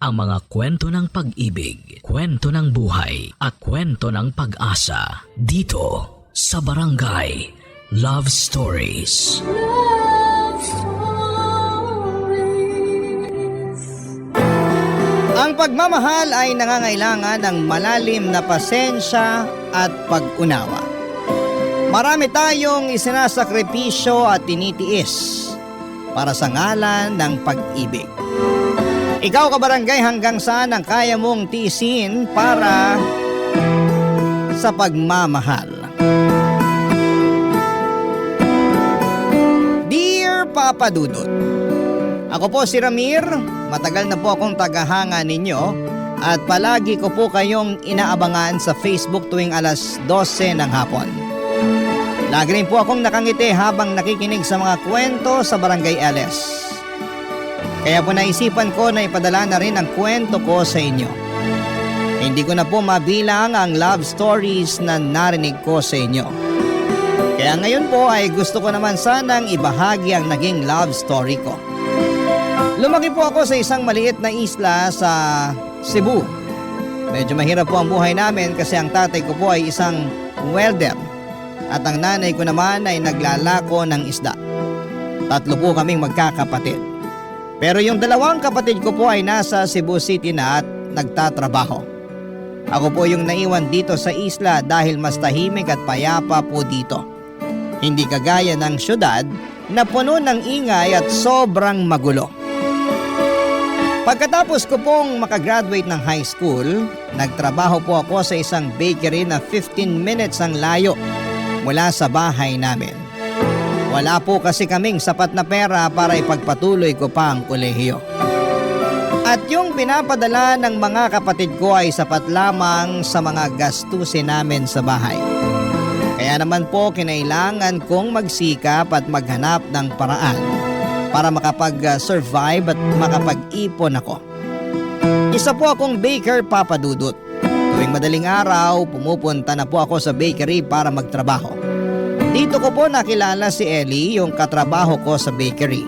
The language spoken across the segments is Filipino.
ang mga kwento ng pag-ibig, kwento ng buhay, at kwento ng pag-asa dito sa Barangay Love Stories. Love Stories. Ang pagmamahal ay nangangailangan ng malalim na pasensya at pag-unawa. Marami tayong isinasakripisyo at tinitiis para sa ngalan ng pag-ibig. Ikaw kabarangay, hanggang saan ang kaya mong tiisin para sa pagmamahal? Dear Papa Dudut, ako po si Ramir, matagal na po akong tagahanga ninyo at palagi ko po kayong inaabangan sa Facebook tuwing alas 12 ng hapon. Lagi rin po akong nakangiti habang nakikinig sa mga kwento sa Barangay LS. Kaya po naisipan ko na ipadala na rin ang kwento ko sa inyo. Hindi ko na po mabilang ang love stories na narinig ko sa inyo. Kaya ngayon po ay gusto ko naman sanang ibahagi ang naging love story ko. Lumaki po ako sa isang maliit na isla sa Cebu. Medyo mahirap po ang buhay namin kasi ang tatay ko po ay isang welder at ang nanay ko naman ay naglalako ng isda. Tatlo po kaming magkakapatid. Pero yung dalawang kapatid ko po ay nasa Cebu City na at nagtatrabaho. Ako po yung naiwan dito sa isla dahil mas tahimik at payapa po dito. Hindi kagaya ng syudad na puno ng ingay at sobrang magulo. Pagkatapos ko pong makagraduate ng high school, nagtrabaho po ako sa isang bakery na 15 minutes ang layo mula sa bahay namin. Wala po kasi kaming sapat na pera para ipagpatuloy ko pa ang kolehiyo. At yung pinapadala ng mga kapatid ko ay sapat lamang sa mga gastusin namin sa bahay. Kaya naman po kinailangan kong magsikap at maghanap ng paraan para makapag-survive at makapag-ipon ako. Isa po akong baker, Papa Dudut. Tuwing madaling araw, pumupunta na po ako sa bakery para magtrabaho. Dito ko po nakilala si Ellie, yung katrabaho ko sa bakery.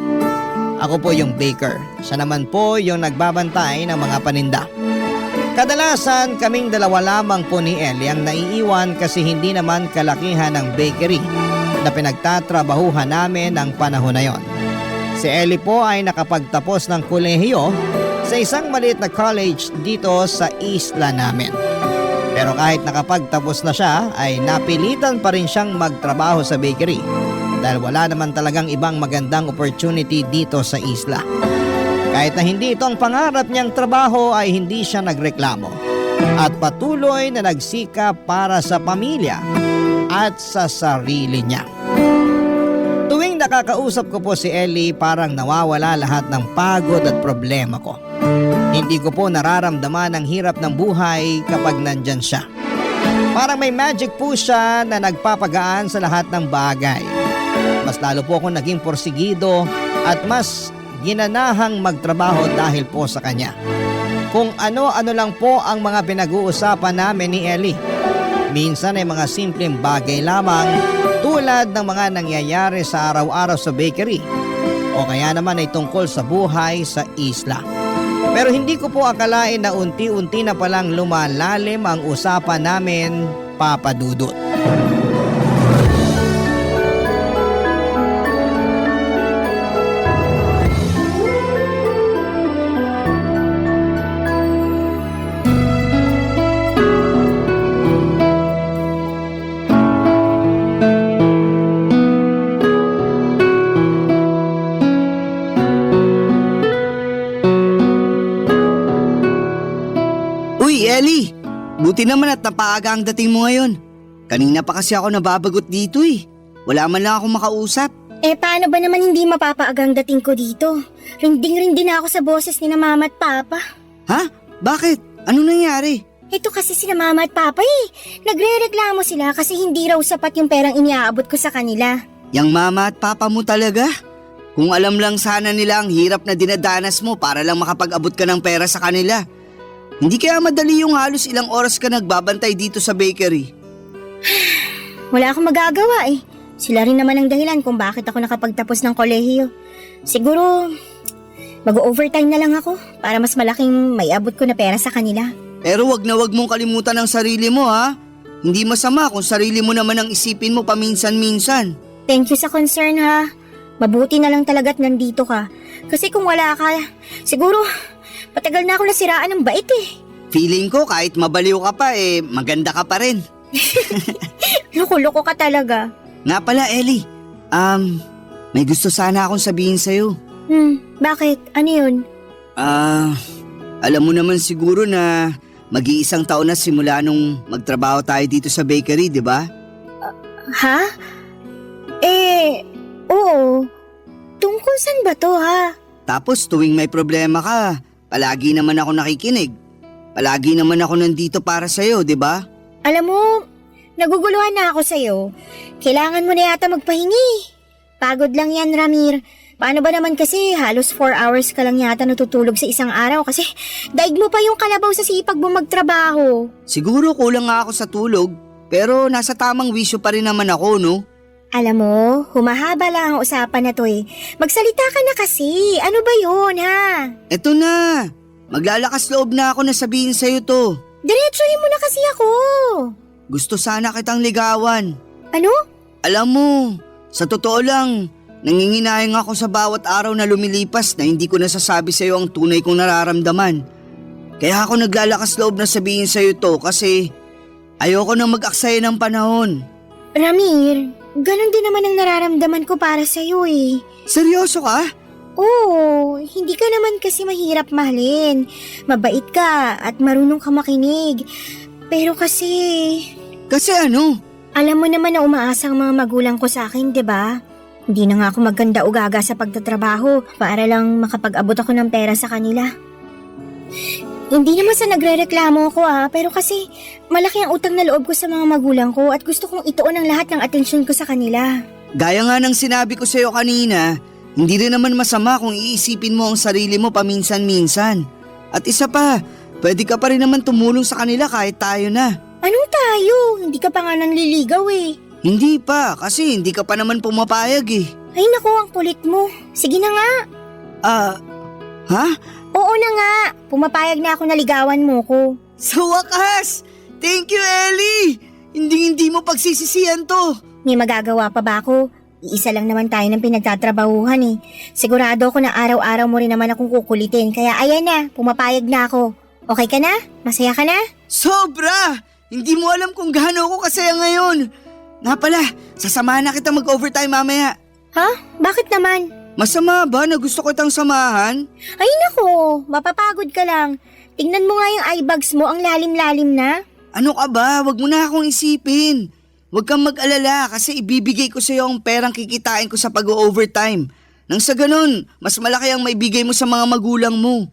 Ako po yung baker. Siya naman po yung nagbabantay ng mga paninda. Kadalasan kaming dalawa lamang po ni Ellie ang naiiwan kasi hindi naman kalakihan ng bakery na pinagtatrabahuhan namin ng panahon na yon. Si Ellie po ay nakapagtapos ng kolehiyo sa isang maliit na college dito sa isla namin. Pero kahit nakapagtapos na siya ay napilitan pa rin siyang magtrabaho sa bakery dahil wala naman talagang ibang magandang opportunity dito sa isla. Kahit na hindi ito ang pangarap niyang trabaho ay hindi siya nagreklamo at patuloy na nagsikap para sa pamilya at sa sarili niya. Tuwing nakakausap ko po si Ellie, parang nawawala lahat ng pagod at problema ko. Hindi ko po nararamdaman ang hirap ng buhay kapag nandyan siya. Parang may magic po siya na nagpapagaan sa lahat ng bagay. Mas lalo po akong naging porsigido at mas ginanahang magtrabaho dahil po sa kanya. Kung ano-ano lang po ang mga pinag-uusapan namin ni Ellie. Minsan ay mga simpleng bagay lamang tulad ng mga nangyayari sa araw-araw sa bakery o kaya naman ay tungkol sa buhay sa isla. Pero hindi ko po akalain na unti-unti na palang lumalalim ang usapan namin, Papa Dudut. Ellie, buti naman at napaaga ang dating mo ngayon. Kanina pa kasi ako nababagot dito eh. Wala man lang ako makausap. Paano ba naman hindi mapapaagang dating ko dito? Rinding-rindi na ako sa boses ni na Mama at Papa. Ha? Bakit? Ano nangyari? Ito kasi sina Mama at Papa eh. Nagre-reklamo sila kasi hindi raw sapat yung perang iniaabot ko sa kanila. Yang Mama at Papa mo talaga? Kung alam lang sana nila ang hirap na dinadanas mo para lang makapag-abot ka ng pera sa kanila. Hindi kaya madali yung halos ilang oras ka nagbabantay dito sa bakery? Wala akong magagawa eh. Sila rin naman ang dahilan kung bakit ako nakapagtapos ng kolehiyo. Siguro, Mag-overtime na lang ako para mas malaking may abot ko na pera sa kanila. Pero wag na wag mong kalimutan ang sarili mo ha. Hindi masama kung sarili mo naman ang isipin mo paminsan-minsan. Thank you sa concern ha. Mabuti na lang talaga't nandito ka. Kasi kung wala ka, siguro patagal na ako nasiraan ng bait eh. Feeling ko kahit mabaliw ka pa maganda ka pa rin. Loko-loko ka talaga. Nga pala Ellie, may gusto sana akong sabihin sa'yo. Bakit? Ano yun? Alam mo naman siguro na mag-iisang taon na simula nung magtrabaho tayo dito sa bakery, di ba? Ha? Oo. Tungkol saan ba to ha? Tapos tuwing may problema ka, palagi naman ako nakikinig. Palagi naman ako nandito para sa'yo, di ba? Alam mo, naguguluhan na ako sa'yo. Kailangan mo na yata magpahingi. Pagod lang yan, Ramir. Paano ba naman kasi halos 4 hours ka lang yata natutulog sa isang araw kasi daig mo pa yung kalabaw sa sipag mo magtrabaho. Siguro kulang nga ako sa tulog, pero nasa tamang wisyo pa rin naman ako, no? Alam mo, humahaba lang ang usapan na to eh. Magsalita ka na kasi. Ano ba yun, ha? Eto na, maglalakas loob na ako na sabihin sa'yo to. Diretsuhin mo na kasi ako. Gusto sana kitang ligawan. Ano? Alam mo, sa totoo lang, nanginginayang ako sa bawat araw na lumilipas na hindi ko nasasabi sa'yo ang tunay kong nararamdaman. Kaya ako naglalakas loob na sabihin sa'yo to kasi ayoko na mag-aksaya ng panahon. Ramir, ganon din naman ang nararamdaman ko para sa'yo eh. Seryoso ka? Oo, hindi ka naman kasi mahirap mahalin. Mabait ka at marunong ka makinig. Pero kasi... Kasi ano? Alam mo naman na umaasa ang mga magulang ko sa akin, 'di ba? Hindi na nga ako maganda o gaga sa pagtatrabaho para lang makapag-abot ako ng pera sa kanila. Hindi naman sa nagrereklamo ako pero kasi malaki ang utang na loob ko sa mga magulang ko at gusto kong ituon ang lahat ng atensyon ko sa kanila. Gaya nga ng sinabi ko sa'yo kanina, hindi rin naman masama kung iisipin mo ang sarili mo paminsan-minsan. At isa pa, pwede ka pa rin naman tumulong sa kanila kahit tayo na. Anong tayo? Hindi ka pa nga nanliligaw eh. Hindi pa, kasi hindi ka pa naman pumapayag eh. Ay naku, ang kulit mo. Sige na nga. Ha? Oo na nga. Pumapayag na ako na ligawan mo ko. Sa wakas! Thank you, Ellie! Hindi mo pagsisisihan to. May magagawa pa ba ako? Iisa lang naman tayo ng pinagtatrabahuhan eh. Sigurado ako na araw-araw mo rin naman akong kukulitin. Kaya ayan na, pumapayag na ako. Okay ka na? Masaya ka na? Sobra! Hindi mo alam kung gaano ako kasaya ngayon. Nga pala, sasamahan na kita mag-overtime mamaya. Ha? Bakit naman? Masama ba na gusto ko itang samahan? Ay nako, mapapagod ka lang. Tingnan mo nga yung eye bags mo, ang lalim-lalim na. Ano ka ba? Wag mo na akong isipin. Huwag kang mag-alala kasi ibibigay ko sa iyo ang perang kikitain ko sa pag-overtime. Nang sa ganun, mas malaki ang maibigay mo sa mga magulang mo.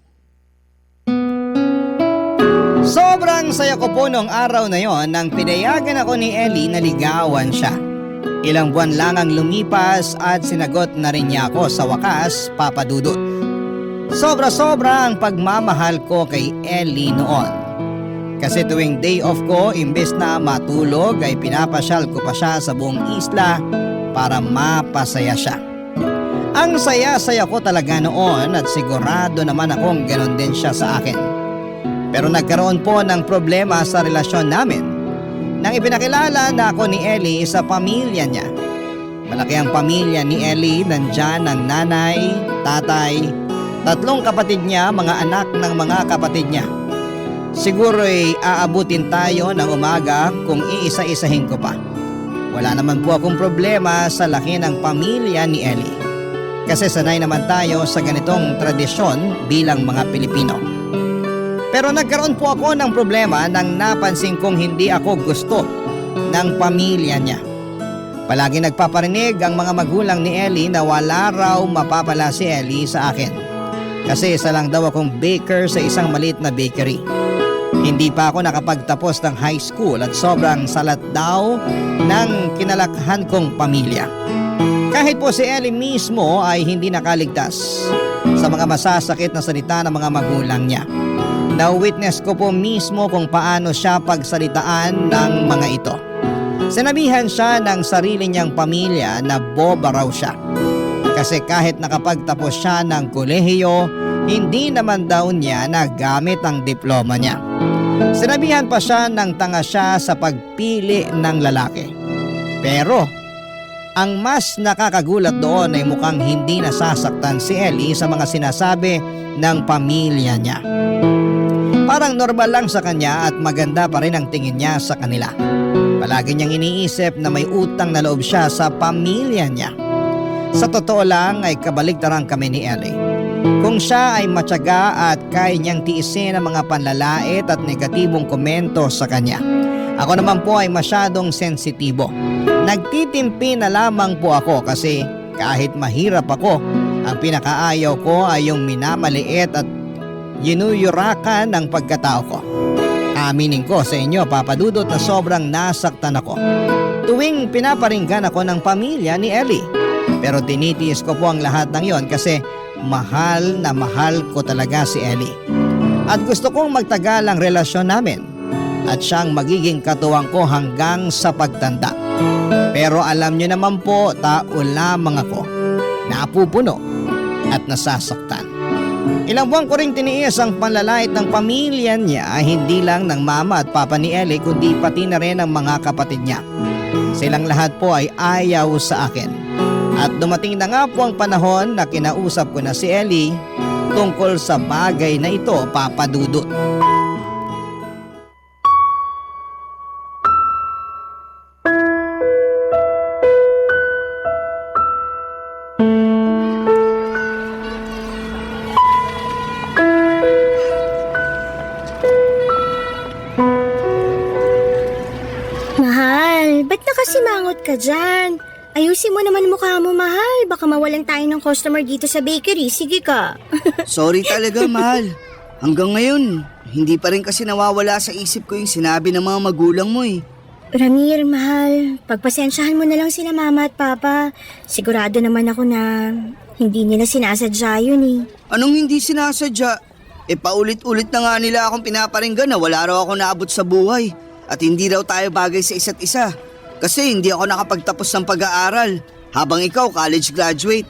Sobrang saya ko po noong araw na yon nang pinayagan ako ni Ellie na ligawan siya. Ilang buwan lang ang lumipas at sinagot na rin niya ako sa wakas, Papa Dudut. Sobra-sobra ang pagmamahal ko kay Ellie noon. Kasi tuwing day off ko, imbes na matulog ay pinapasyal ko pa siya sa buong isla para mapasaya siya. Ang saya-saya ko talaga noon at sigurado naman akong ganon din siya sa akin. Pero nagkaroon po ng problema sa relasyon namin nang ipinakilala na ako ni Ellie sa pamilya niya. Malaki ang pamilya ni Ellie, nandyan ang nanay, tatay, 3 kapatid niya, mga anak ng mga kapatid niya. Siguro'y aabutin tayo ng umaga kung iisa-isahin ko pa. Wala naman po akong problema sa laki ng pamilya ni Ellie. Kasi sanay naman tayo sa ganitong tradisyon bilang mga Pilipino. Pero nagkaroon po ako ng problema nang napansin kong hindi ako gusto ng pamilya niya. Palagi nagpaparinig ang mga magulang ni Ellie na wala raw mapapala si Ellie sa akin. Kasi isa lang daw akong baker sa isang maliit na bakery. Hindi pa ako nakapagtapos ng high school at sobrang salat daw ng kinalakhan kong pamilya. Kahit po si Ellie mismo ay hindi nakaligtas sa mga masasakit na salita ng mga magulang niya. Na-witness ko po mismo kung paano siya pagsalitaan ng mga ito. Sinabihan siya ng sarili niyang pamilya na boba raw siya. Kasi kahit nakapagtapos siya ng kolehiyo Hindi naman daw niya nagamit ang diploma niya. Sinabihan pa siya ng tanga siya sa pagpili ng lalaki. Pero ang mas nakakagulat doon ay mukhang hindi nasasaktan si Ellie sa mga sinasabi ng pamilya niya. Parang normal lang sa kanya at maganda pa rin ang tingin niya sa kanila. Palagi niyang iniisip na may utang na loob siya sa pamilya niya. Sa totoo lang ay kabaligtaran kami ni Ellie. Kung siya ay matyaga at kaya niyang tiisin ang mga panlalait at negatibong komento sa kanya. Ako naman po ay masyadong sensitibo. Nagtitimpi na lamang po ako kasi kahit mahirap ako, ang pinakaayaw ko ay yung minamaliit at yinuyurakan ng pagkatao ko. Aminin ko sa inyo, Papa Dudut, na sobrang nasaktan ako tuwing pinaparinggan ako ng pamilya ni Ellie. Pero tinitiis ko po ang lahat ng yon kasi mahal na mahal ko talaga si Ellie. At gusto kong magtagal ang relasyon namin at siyang magiging katuwang ko hanggang sa pagtanda. Pero alam niyo naman po, tao lamang ako, napupuno at nasasaktan. Ilang buwan ko ring tiniis ang panlalait ng pamilya niya, hindi lang ng mama at papa ni Ellie kundi pati na rin ang mga kapatid niya. Silang lahat po ay ayaw sa akin. At dumating na nga po ang panahon na kinausap ko na si Ellie tungkol sa bagay na ito, Papa Dudut. Mahal, ba't nakasimangot ka dyan? Ayusin mo naman mukha mo, mahal. Baka mawalan tayo ng customer dito sa bakery. Sige ka. Sorry talaga, mahal. Hanggang ngayon, hindi pa rin kasi nawawala sa isip ko yung sinabi ng mga magulang mo eh. Ramir, mahal. Pagpasensyahan mo na lang sila mama at papa. Sigurado naman ako na hindi nila sinasadya yun eh. Anong hindi sinasadya? Paulit-ulit na nga nila akong pinaparinggan na wala raw ako naabot sa buhay. At hindi raw tayo bagay sa isa't isa. Kasi hindi ako nakapagtapos ng pag-aaral habang ikaw college graduate.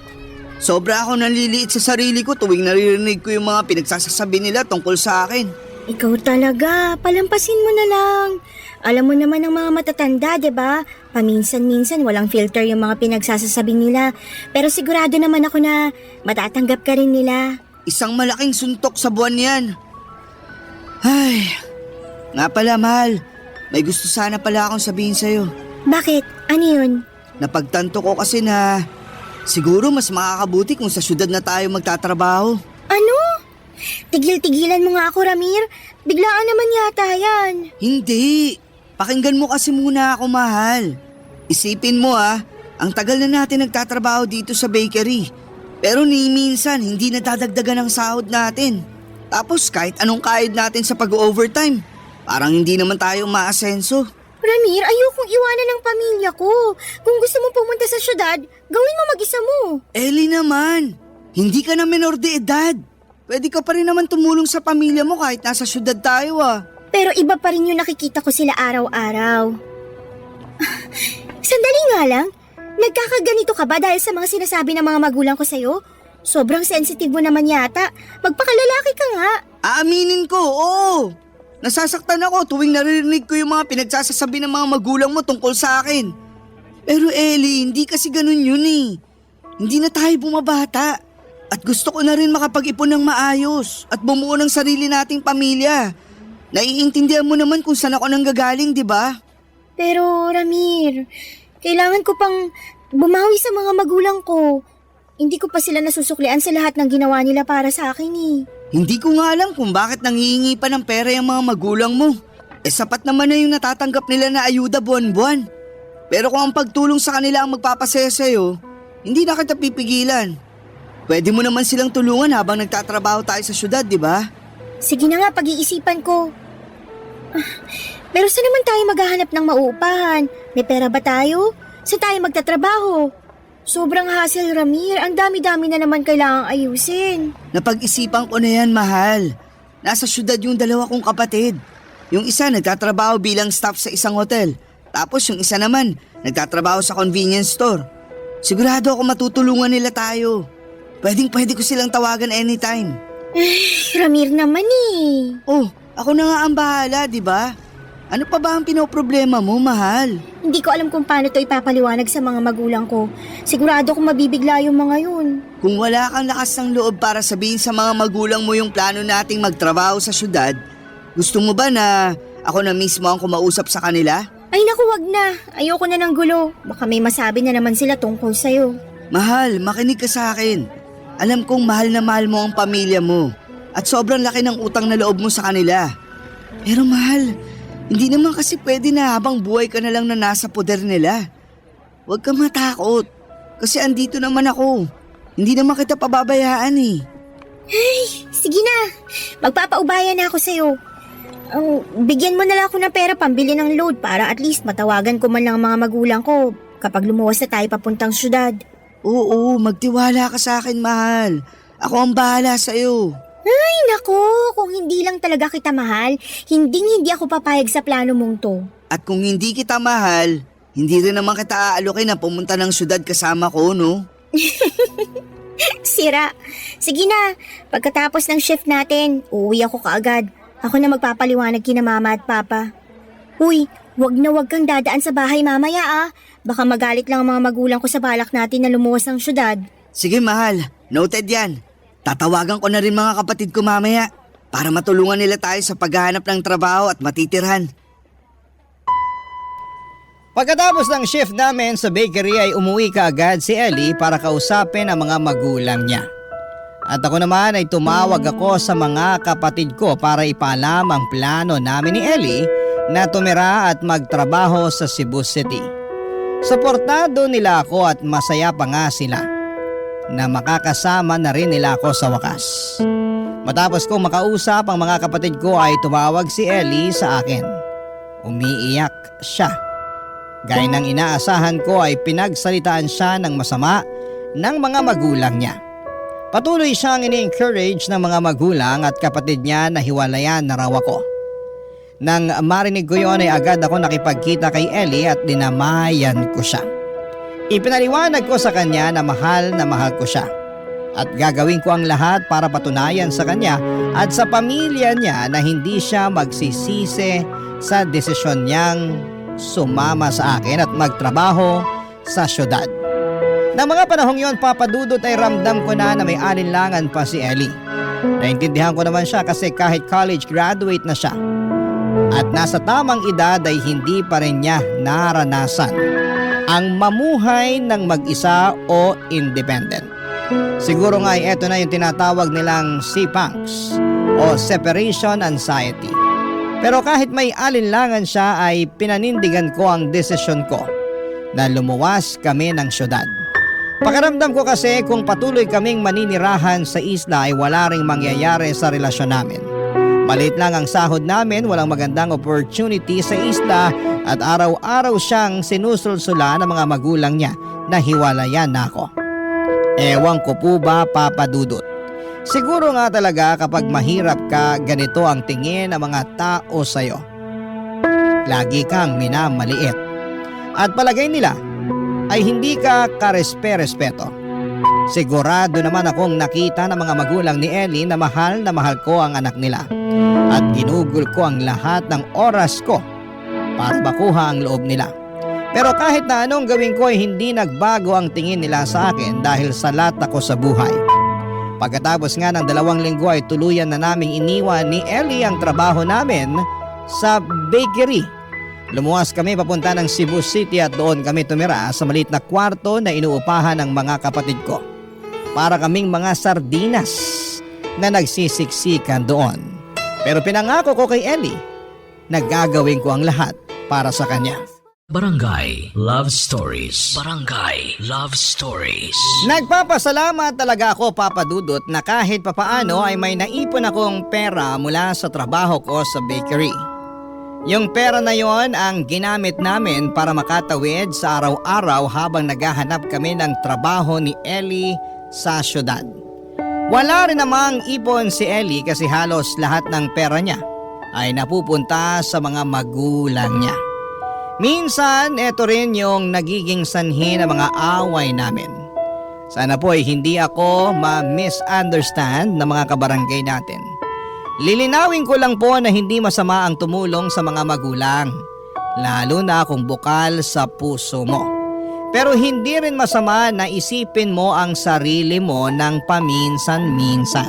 Sobra ako naliliit sa sarili ko tuwing naririnig ko yung mga pinagsasasabi nila tungkol sa akin. Ikaw talaga, palampasin mo na lang. Alam mo naman ang mga matatanda, 'di ba? Paminsan-minsan walang filter yung mga pinagsasasabi nila. Pero sigurado naman ako na matatanggap ka rin nila. Isang malaking suntok sa buwan yan. Ay, nga pala mahal, may gusto sana pala akong sabihin sa'yo. Bakit? Ano yun? Napagtanto ko kasi na siguro mas makakabuti kung sa syudad na tayo magtatrabaho. Ano? Tigil-tigilan mo nga ako, Ramir. Biglaan naman yata yan. Hindi. Pakinggan mo kasi muna ako, mahal. Isipin mo ang tagal na natin nagtatrabaho dito sa bakery. Pero ni minsan hindi nadadagdagan ang sahod natin. Tapos kahit anong kahit natin sa pag-overtime, parang hindi naman tayo maasenso. Ramir, ayokong iwanan ng pamilya ko. Kung gusto mo pumunta sa syudad, gawin mo mag-isa mo. Ellie naman, hindi ka na menor de edad. Pwede ka pa rin naman tumulong sa pamilya mo kahit nasa syudad tayo Pero iba pa rin yung nakikita ko sila araw-araw. Sandali nga lang, nagkakaganito ka ba dahil sa mga sinasabi ng mga magulang ko sa'yo? Sobrang sensitive mo naman yata. Magpakalalaki ka nga. Aaminin ko, oo. Nasasaktan ako tuwing naririnig ko yung mga pinagsasasabi ng mga magulang mo tungkol sa akin. Pero Ellie, hindi kasi ganun yun eh. Hindi na tayo bumabata. At gusto ko na rin makapag-ipon ng maayos at bumuo ng sarili nating pamilya. Naiintindihan mo naman kung saan ako nanggagaling, di ba? Pero Ramir, kailangan ko pang bumawi sa mga magulang ko. Hindi ko pa sila nasusuklian sa lahat ng ginawa nila para sa akin eh. Hindi ko nga alam kung bakit nanghihingi pa ng pera yung mga magulang mo. Sapat naman na yung natatanggap nila na ayuda buwan-buwan. Pero kung ang pagtulong sa kanila ang magpapasaya sa'yo, hindi na kita pipigilan. Pwede mo naman silang tulungan habang nagtatrabaho tayo sa syudad, di ba? Sige na nga, pag-iisipan ko. Pero saan naman tayo maghahanap ng mauupahan? May pera ba tayo? Saan tayo magtatrabaho? Sobrang hassle, Ramir. Ang dami-dami na naman kailangang ayusin. Napag-isipan ko na yan, mahal. Nasa syudad yung dalawa kong kapatid. Yung isa nagtatrabaho bilang staff sa isang hotel. Tapos yung isa naman, nagtatrabaho sa convenience store. Sigurado ako matutulungan nila tayo. Pwedeng-pwede ko silang tawagan anytime. Ramir naman eh. Oh, ako na nga ang bahala, di ba? Ano pa ba ang pinoproblema mo, mahal? Hindi ko alam kung paano to ipapaliwanag sa mga magulang ko. Sigurado kong mabibigla yung mga yun. Kung wala kang lakas ng loob para sabihin sa mga magulang mo yung plano nating magtrabaho sa syudad, gusto mo ba na ako na mismo ang kumausap sa kanila? Ay naku, wag na. Ayoko na ng gulo. Baka may masabi na naman sila tungkol sa'yo. Mahal, makinig ka sa akin. Alam kong mahal na mahal mo ang pamilya mo at sobrang laki ng utang na loob mo sa kanila. Pero mahal, hindi naman kasi pwede na habang buhay ka na lang na nasa poder nila. Huwag ka matakot kasi andito naman ako. Hindi naman kita pababayaan eh. Sige na. Magpapaubaya na ako sa'yo. Bigyan mo na lang ako ng pera pambili ng load para at least matawagan ko man lang ang mga magulang ko kapag lumuwas na tayo papuntang syudad. Oo, magtiwala ka sa akin, mahal. Ako ang bahala sa'yo. Ay naku, kung hindi lang talaga kita mahal, hindi ako papayag sa plano mong to. At kung hindi kita mahal, hindi rin naman kita aalokin na pumunta ng syudad kasama ko, no? Sira. Sige na, pagkatapos ng shift natin, uuwi ako kaagad. Ako na magpapaliwanag kina mama at papa. Uy, wag kang dadaan sa bahay mamaya ah. Baka magalit lang ang mga magulang ko sa balak natin na lumuwas ng syudad. Sige, mahal. Noted yan. Tatawagan ko na rin mga kapatid ko mamaya para matulungan nila tayo sa paghahanap ng trabaho at matitirhan. Pagkatapos ng shift namin sa bakery ay umuwi kaagad si Ellie para kausapin ang mga magulang niya. At ako naman ay tumawag ako sa mga kapatid ko para ipaalam ang plano namin ni Ellie na tumira at magtrabaho sa Cebu City. Suportado nila ako at masaya pa nga sila na makakasama na rin nila ako sa wakas. Matapos kong makausap ang mga kapatid ko ay tumawag si Ellie sa akin. Umiiyak siya. Gaya ng inaasahan ko ay pinagsalitaan siya ng masama ng mga magulang niya. Patuloy siyang ini-encourage ng mga magulang at kapatid niya na hiwalayan na raw ako. Nang marinig ko yon ay agad ako nakipagkita kay Ellie at dinamayan ko siya. Ipinaliwanag ko sa kanya na mahal ko siya. At gagawin ko ang lahat para patunayan sa kanya at sa pamilya niya na hindi siya magsisisi sa desisyon niyang sumama sa akin at magtrabaho sa syudad. Nang mga panahong yon, Papa Dudut, ay ramdam ko na may alinlangan pa si Ellie. Naintindihan ko naman siya kasi kahit college graduate na siya at nasa tamang edad ay hindi pa rin niya naranasan ang mamuhay ng mag-isa o independent. Siguro nga ay eto na yung tinatawag nilang CPANGS o Separation Anxiety. Pero kahit may alinlangan siya ay pinanindigan ko ang desisyon ko na lumuwas kami ng syudad. Pakiramdam ko kasi kung patuloy kaming maninirahan sa isla ay wala ring mangyayari sa relasyon namin. Maliit lang ang sahod namin, walang magandang opportunity sa isla at araw-araw siyang sinusulsula ng mga magulang niya na hiwalayan na ako. Ewan ko po ba, Papa Dudut. Siguro nga talaga kapag mahirap ka, ganito ang tingin ng mga tao sa'yo. Lagi kang minamaliit. At palagay nila ay hindi ka karespe-respeto. Sigurado naman akong nakita ng mga magulang ni Ellie na mahal ko ang anak nila. At ginugol ko ang lahat ng oras ko para makuha ang loob nila. Pero kahit na anong gawin ko ay hindi nagbago ang tingin nila sa akin dahil salat ako sa buhay. Pagkatapos nga ng 2 linggo ay tuluyan na naming iniwan ni Ellie ang trabaho namin sa bakery. Lumuwas kami papunta ng Cebu City at doon kami tumira sa maliit na kwarto na inuupahan ng mga kapatid ko. Para kaming mga sardinas na nagsisiksikan doon. Pero pinangako ko kay Ellie na gagawin ko ang lahat para sa kanya. Barangay Love Stories. Barangay Love Stories. Nagpapasalamat talaga ako, Papa Dudut, na kahit papaano ay may naipon akong pera mula sa trabaho ko sa bakery. Yung pera na yon ang ginamit namin para makatawid sa araw-araw habang naghahanap kami ng trabaho ni Ellie sa syudad. Wala rin namang ipon si Ellie kasi halos lahat ng pera niya ay napupunta sa mga magulang niya. Minsan, eto rin yung nagiging sanhi ng mga away namin. Sana po ay hindi ako ma-misunderstand ng mga kabarangay natin. Lilinawin ko lang po na hindi masama ang tumulong sa mga magulang, lalo na kung bukal sa puso mo. Pero hindi rin masama na isipin mo ang sarili mo ng paminsan-minsan.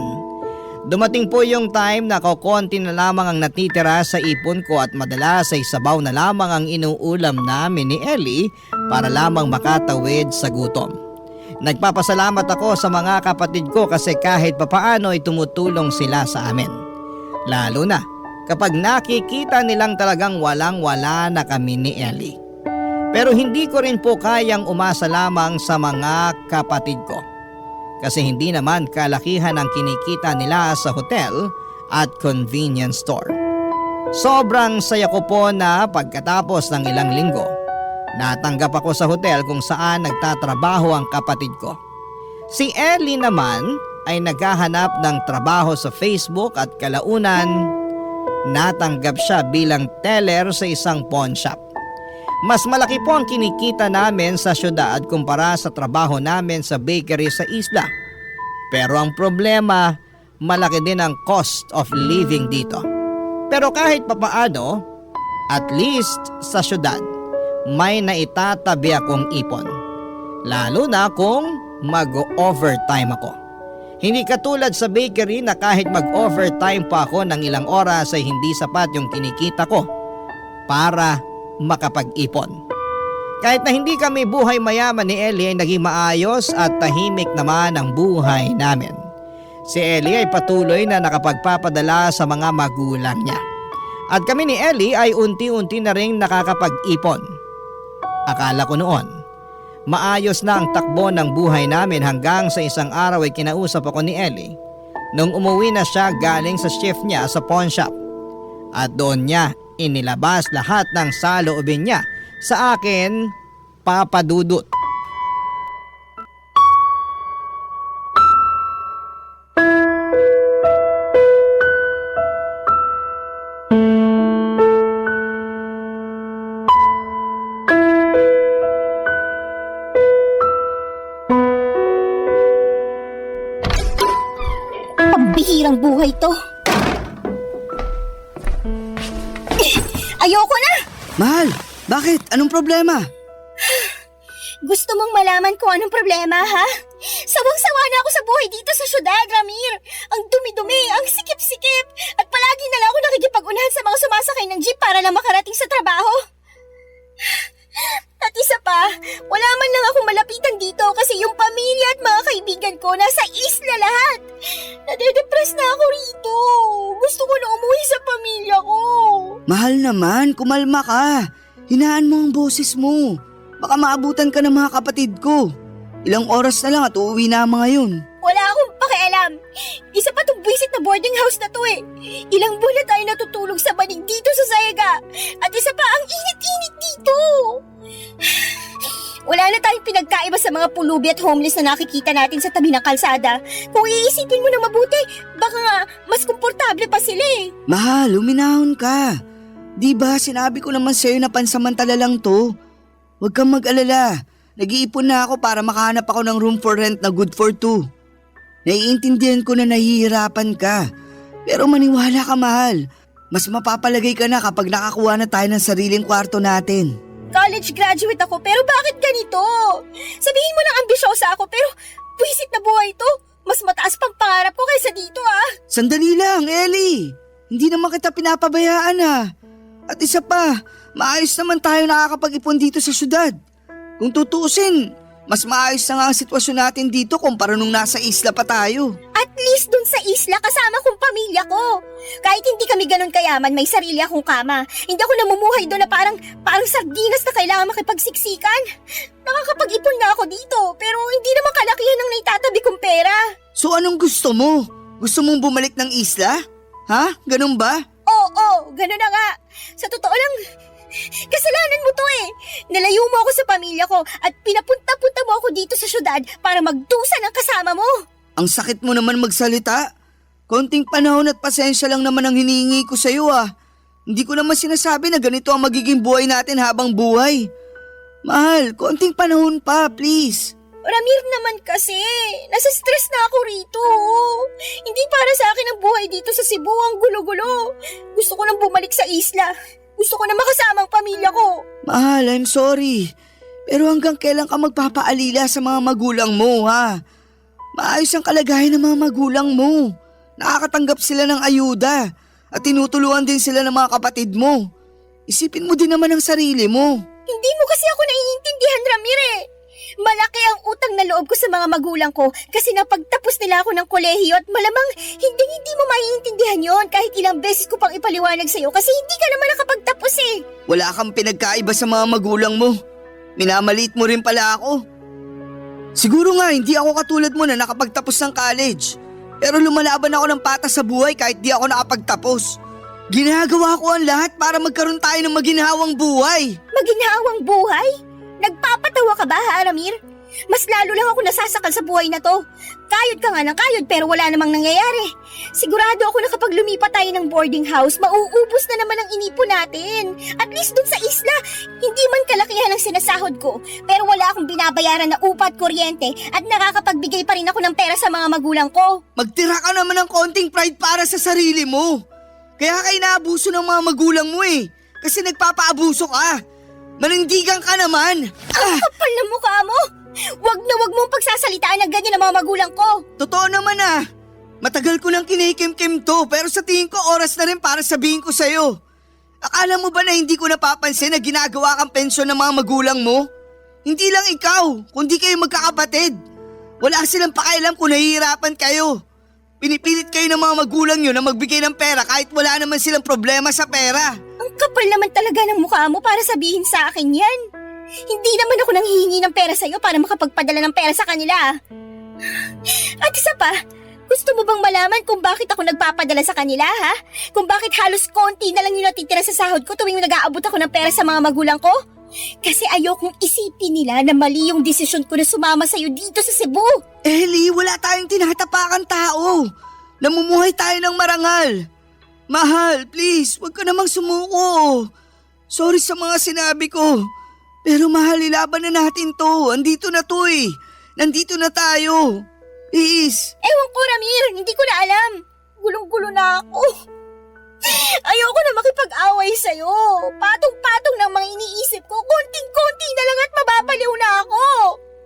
Dumating po yung time na kokonti na lamang ang natitira sa ipon ko at madalas ay sabaw na lamang ang inuulam namin ni Ellie para lamang makatawid sa gutom. Nagpapasalamat ako sa mga kapatid ko kasi kahit papaano ay tumutulong sila sa amin. Lalo na kapag nakikita nilang talagang walang-wala na kami ni Ellie. Pero hindi ko rin po kayang umasa lamang sa mga kapatid ko. Kasi hindi naman kalakihan ang kinikita nila sa hotel at convenience store. Sobrang saya ko po na pagkatapos ng ilang linggo, natanggap ako sa hotel kung saan nagtatrabaho ang kapatid ko. Si Ellie naman ay naghahanap ng trabaho sa Facebook at kalaunan natanggap siya bilang teller sa isang pawn shop. Mas malaki po ang kinikita namin sa syudad kumpara sa trabaho namin sa bakery sa isla. Pero ang problema, malaki din ang cost of living dito. Pero kahit papaano, at least sa syudad, may naitatabi akong ipon. Lalo na kung mag-overtime ako. Hindi katulad sa bakery na kahit mag-overtime pa ako ng ilang oras ay hindi sapat yung kinikita ko para makapag-ipon. Kahit na hindi kami buhay mayaman ni Ellie ay naging maayos at tahimik naman ang buhay namin. Si Ellie ay patuloy na nakapagpapadala sa mga magulang niya. At kami ni Ellie ay unti-unti na ring nakakapag-ipon. Akala ko noon, maayos na ang takbo ng buhay namin hanggang sa isang araw ay kinausap ako ni Ellie nung umuwi na siya galing sa shift niya sa pawn shop. At doon niya inilabas lahat ng saloobin niya sa akin, Papa Dudut. Pambihirang buhay to. Ayoko na! Mahal, bakit? Anong problema? Gusto mong malaman kung anong problema, ha? Sawang-sawa na ako sa buhay dito sa syudad, Ramir. Ang dumi-dumi, ang sikip-sikip. At palagi na lang ako nakikipag-unahan sa mga sumasakay ng jeep para lang makarating sa trabaho. At isa pa, wala man lang akong malapitan dito kasi yung pamilya at mga kaibigan ko nasa isla lahat. Nade-depress na ako rito. Gusto ko na umuwi sa pamilya ko. Mahal naman, kumalma ka. Hinaan mo ang boses mo. Baka maabutan ka ng mga kapatid ko. Ilang oras na lang at uuwi na ang mga yun. Wala akong pakialam. Isa pa tong buwisit na boarding house na to eh. Ilang buwan na tayo natutulog sa banig dito sa Sayaga. At isa pa ang init-init dito. Wala na tayong pinagkaiba sa mga pulubi at homeless na nakikita natin sa tabi ng kalsada. Kung iisipin mo na mabuti, baka nga mas komportable pa sila eh. Mahal, luminahon ka. Di ba sinabi ko naman sa'yo na pansamantala lang to? Huwag kang mag-alala. Nag-iipon na ako para makahanap ako ng room for rent na good for two. Naiintindihan ko na nahihirapan ka. Pero maniwala ka, mahal. Mas mapapalagay ka na kapag nakakuha na tayo ng sariling kwarto natin. College graduate ako pero bakit ganito? Sabihin mo na ambisyosa ako pero buwisit na buhay to. Mas mataas pang pangarap ko kaysa dito ah. Sandali lang, Ellie. Hindi naman kita pinapabayaan ah. At isa pa, maayos naman tayo nakakapag-ipon dito sa syudad. Kung tutuusin, mas maayos na nga ang sitwasyon natin dito kumpara nung nasa isla pa tayo. At least dun sa isla kasama kong pamilya ko. Kahit hindi kami ganun kayaman, may sarili akong kama. Hindi ako namumuhay doon na parang sardinas na kailangan makipagsiksikan. Nakakapag-ipon nga ako dito, pero hindi naman kalakihan ng naitatabi kong pera. So anong gusto mo? Gusto mong bumalik ng isla? Ha? Ganun ba? Oo, ganun na nga. Sa totoo lang, kasalanan mo to eh. Nalayo mo ako sa pamilya ko at pinapunta-punta mo ako dito sa syudad para magdusa ng kasama mo. Ang sakit mo naman magsalita. Konting panahon at pasensya lang naman ang hinihingi ko sa'yo ah. Hindi ko naman sinasabi na ganito ang magiging buhay natin habang buhay. Mahal, konting panahon pa, please. Ramir naman kasi, nasa stress na ako rito. Hindi para sa akin ang buhay dito sa Cebu, ang gulo-gulo. Gusto ko nang bumalik sa isla. Gusto ko na makasama ang pamilya ko. Mahal, I'm sorry. Pero hanggang kailan ka magpapaalila sa mga magulang mo, ha? Maayos ang kalagayan ng mga magulang mo. Nakakatanggap sila ng ayuda at tinutulungan din sila ng mga kapatid mo. Isipin mo din naman ang sarili mo. Hindi mo kasi ako naiintindihan, Ramir eh. Malaki ang utang na loob ko sa mga magulang ko kasi napagtapos nila ako ng kolehiyo at malamang hindi mo maiintindihan yon kahit ilang beses ko pang ipaliwanag sa'yo kasi hindi ka naman nakapagtapos eh. Wala kang pinagkaiba sa mga magulang mo. Minamaliit mo rin pala ako. Siguro nga hindi ako katulad mo na nakapagtapos ng college. Pero lumalaban ako ng patas sa buhay kahit di ako nakapagtapos. Ginagawa ko ang lahat para magkaroon tayo ng maginhawang buhay. Maginhawang buhay? Nagpapatawa ka ba, ha, Ramir? Mas lalo lang ako nasasakal sa buhay na to. Kayod ka nga ng kayod pero wala namang nangyayari. Sigurado ako na kapag lumipat tayo ng boarding house, mauubos na naman ang inipon natin. At least dun sa isla, hindi man kalakihan ang sinasahod ko. Pero wala akong binabayaran na upa at kuryente at nakakapagbigay pa rin ako ng pera sa mga magulang ko. Magtira ka naman ng konting pride para sa sarili mo. Kaya ka inaabuso ng mga magulang mo eh. Kasi nagpapaabuso ka. Manindigan ka naman. Kapal na mukha mo! Wag na wag mong pagsasalitaan ng ganyan ng mga magulang ko. Totoo naman ah. Matagal ko nang kinikim-kim to pero sa tingin ko oras na rin para sabihin ko sa'yo. Akala mo ba na hindi ko napapansin na ginagawa kang pensyon ng mga magulang mo? Hindi lang ikaw, kundi kayo magkakapatid. Wala silang pakialam kung nahihirapan kayo. Pinipilit kayo ng mga magulang nyo na magbigay ng pera kahit wala naman silang problema sa pera. Ang kapal naman talaga ng mukha mo para sabihin sa akin yan. Hindi naman ako nanghihingi ng pera sa'yo para makapagpadala ng pera sa kanila. At isa pa, gusto mo bang malaman kung bakit ako nagpapadala sa kanila, ha? Kung bakit halos konti na lang yung natitira sa sahod ko tuwing nag-aabot ako ng pera sa mga magulang ko? Kasi ayokong isipin nila na mali yung desisyon ko na sumama sa'yo dito sa Cebu. Ellie, wala tayong tinatapakan tao. Namumuhay tayo ng marangal. Mahal, please, huwag ka namang sumuko. Sorry sa mga sinabi ko. Pero mahal, ilaban na natin to. Andito na to eh. Nandito na tayo. Please. Ewan ko, Ramir, hindi ko na alam. Gulong-gulo na ako. Ayoko na makipag-away sa'yo. Patong-patong ng mga iniisip ko. Konting-konti na lang at mababaliw na ako.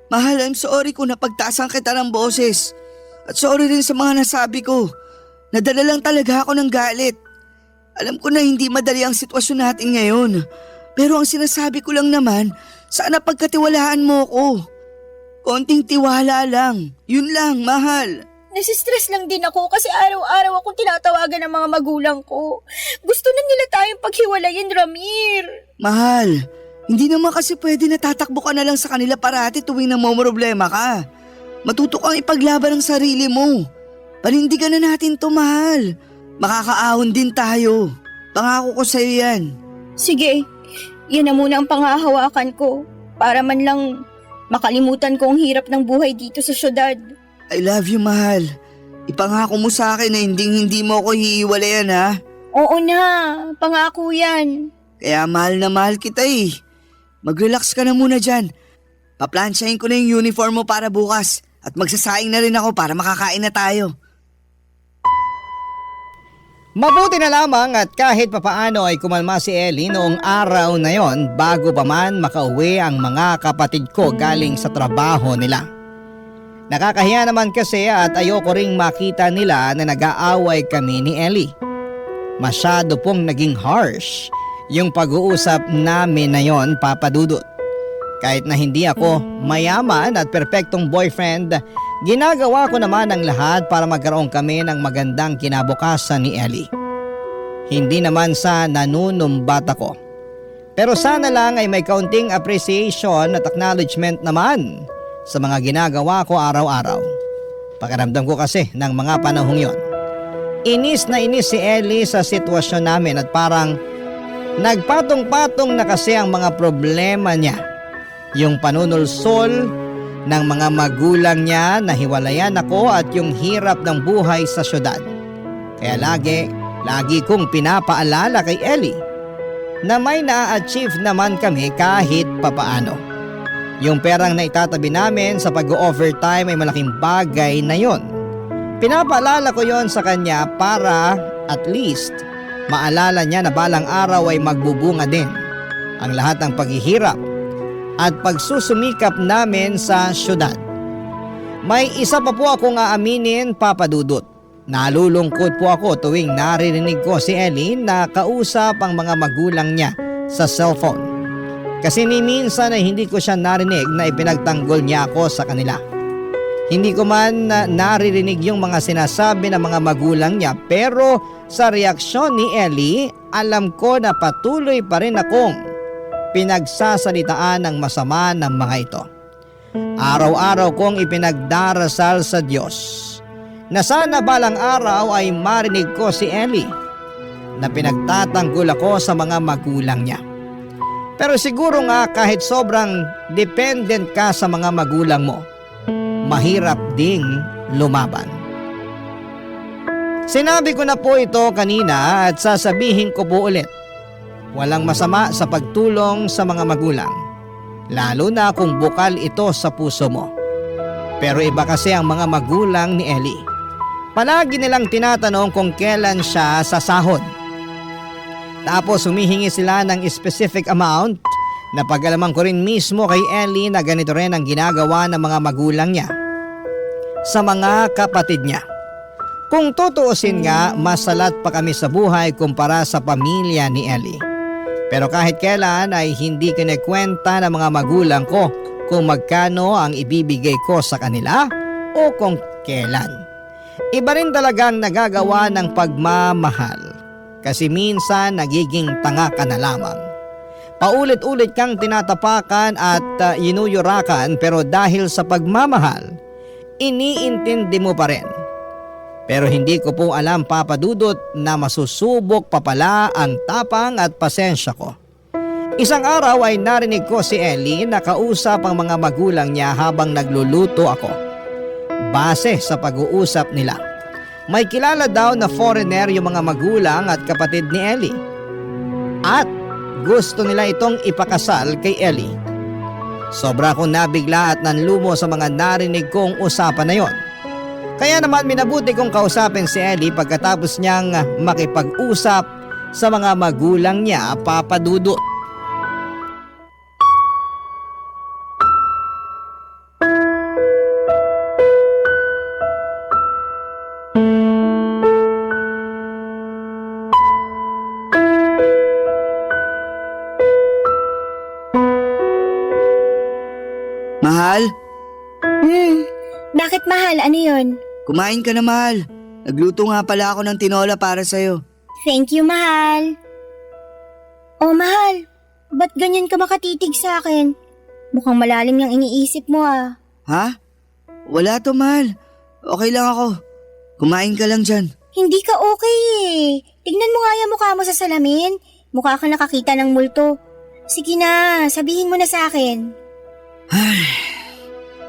Mahal, I'm sorry kung napagtaasan kita ng boses. At sorry rin sa mga nasabi ko. Nadala lang talaga ako ng galit. Alam ko na hindi madali ang sitwasyon natin ngayon. Pero ang sinasabi ko lang naman, sana pagkatiwalaan mo ko. Konting tiwala lang. Yun lang, mahal. Nasistress lang din ako kasi araw-araw akong tinatawagan ng mga magulang ko. Gusto na nila tayong paghiwalayin, Ramir. Mahal, hindi naman kasi pwede na tatakbo ka na lang sa kanila parati tuwing namomroblema ka. Matuto kang ipaglaban ang sarili mo. Panindigan na natin to, mahal. Makakaahon din tayo. Pangako ko sa'yo yan. Sige, yan na muna ang pangahawakan ko para man lang makalimutan ko ang hirap ng buhay dito sa syudad. I love you, mahal. Ipangako mo sa akin na hindi mo ako hihiwalayan, ha? Oo na, pangako yan. Kaya mahal na mahal kita eh. Mag-relax ka na muna dyan. Paplansyahin ko na yung uniform mo para bukas at magsasaing na rin ako para makakain na tayo. Mabuti na lamang at kahit papaano ay kumalma si Ellie noong araw na yon bago pa man makauwi ang mga kapatid ko galing sa trabaho nila. Nakakahiya naman kasi at ayoko ring makita nila na nag-aaway kami ni Ellie. Masyado pong naging harsh yung pag-uusap namin na yon, Papa Dudut. Kahit na hindi ako mayaman at perpektong boyfriend, ginagawa ko naman ang lahat para magkaroon kami ng magandang kinabukasan ni Ellie. Hindi naman sa nanunumbat ako. Pero sana lang ay may kaunting appreciation at acknowledgement naman sa mga ginagawa ko araw-araw. Pakiramdam ko kasi ng mga panahong yon. Inis na inis si Ellie sa sitwasyon namin at parang nagpatong-patong na kasi ang mga problema niya. Yung panunulsol ng mga magulang niya na hiwalayan ako at yung hirap ng buhay sa syudad. Kaya lagi kong pinapaalala kay Ellie na may na-achieve naman kami kahit papaano. Yung perang na itatabi namin sa pag-overtime ay malaking bagay na yon. Pinapaalala ko yon sa kanya para at least maalala niya na balang araw ay magbubunga din ang lahat ng paghihirap at pagsusumikap namin sa syudad. May isa pa po akong aaminin, Papa Dudut. Nalulungkot po ako tuwing naririnig ko si Ellie na kausap ang mga magulang niya sa cellphone. Kasi ni minsan ay hindi ko siya narinig na ipinagtanggol niya ako sa kanila. Hindi ko man naririnig yung mga sinasabi ng mga magulang niya, pero sa reaksyon ni Ellie, alam ko na patuloy pa rin akong pinagsasalitaan ng masama ng mga ito. Araw-araw kong ipinagdarasal sa Diyos na sana balang araw ay marinig ko si Ellie na pinagtatanggol ako sa mga magulang niya. Pero siguro nga kahit sobrang dependent ka sa mga magulang mo, mahirap ding lumaban. Sinabi ko na po ito kanina at sasabihin ko po ulit. Walang masama sa pagtulong sa mga magulang, lalo na kung bukal ito sa puso mo. Pero iba kasi ang mga magulang ni Ellie. Palagi nilang tinatanong kung kailan siya sasahod. Tapos humihingi sila ng specific amount na pag-alaman ko rin mismo kay Ellie na ganito rin ang ginagawa ng mga magulang niya sa mga kapatid niya. Kung tutuusin nga, masalat pa kami sa buhay kumpara sa pamilya ni Ellie. Pero kahit kailan ay hindi kinikwenta ng mga magulang ko kung magkano ang ibibigay ko sa kanila o kung kailan. Iba rin talagang nagagawa ng pagmamahal. Kasi minsan nagiging tanga ka na lamang. Paulit-ulit kang tinatapakan at inuyurakan, pero dahil sa pagmamahal, iniintindi mo pa rin. Pero hindi ko po alam, Papa Dudut, na masusubok pa pala ang tapang at pasensya ko. Isang araw ay narinig ko si Ellie na kausap ang mga magulang niya habang nagluluto ako. Base sa pag-uusap nila, may kilala daw na foreigner yung mga magulang at kapatid ni Ellie. At gusto nila itong ipakasal kay Ellie. Sobra akong nabigla at nanlumo sa mga narinig kong usapan na yon. Kaya naman minabuti kong kausapin si Ellie pagkatapos niyang makipag-usap sa mga magulang niya, Papa Dudut. Mahal, Bakit mahal? Ano yun? kumain ka na mahal. Nagluto nga pala ako ng tinola para sa'yo. Thank you, mahal. Oh, mahal. Ba't ganyan ka makatitig sa akin? Mukhang malalim yung iniisip mo ah. Ha? Wala to mahal. Okay lang ako. Kumain ka lang dyan. Hindi ka okay eh. Tignan mo nga yung mukha mo sa salamin. Mukha ka nakakita ng multo. Sige na, sabihin mo na sa akin.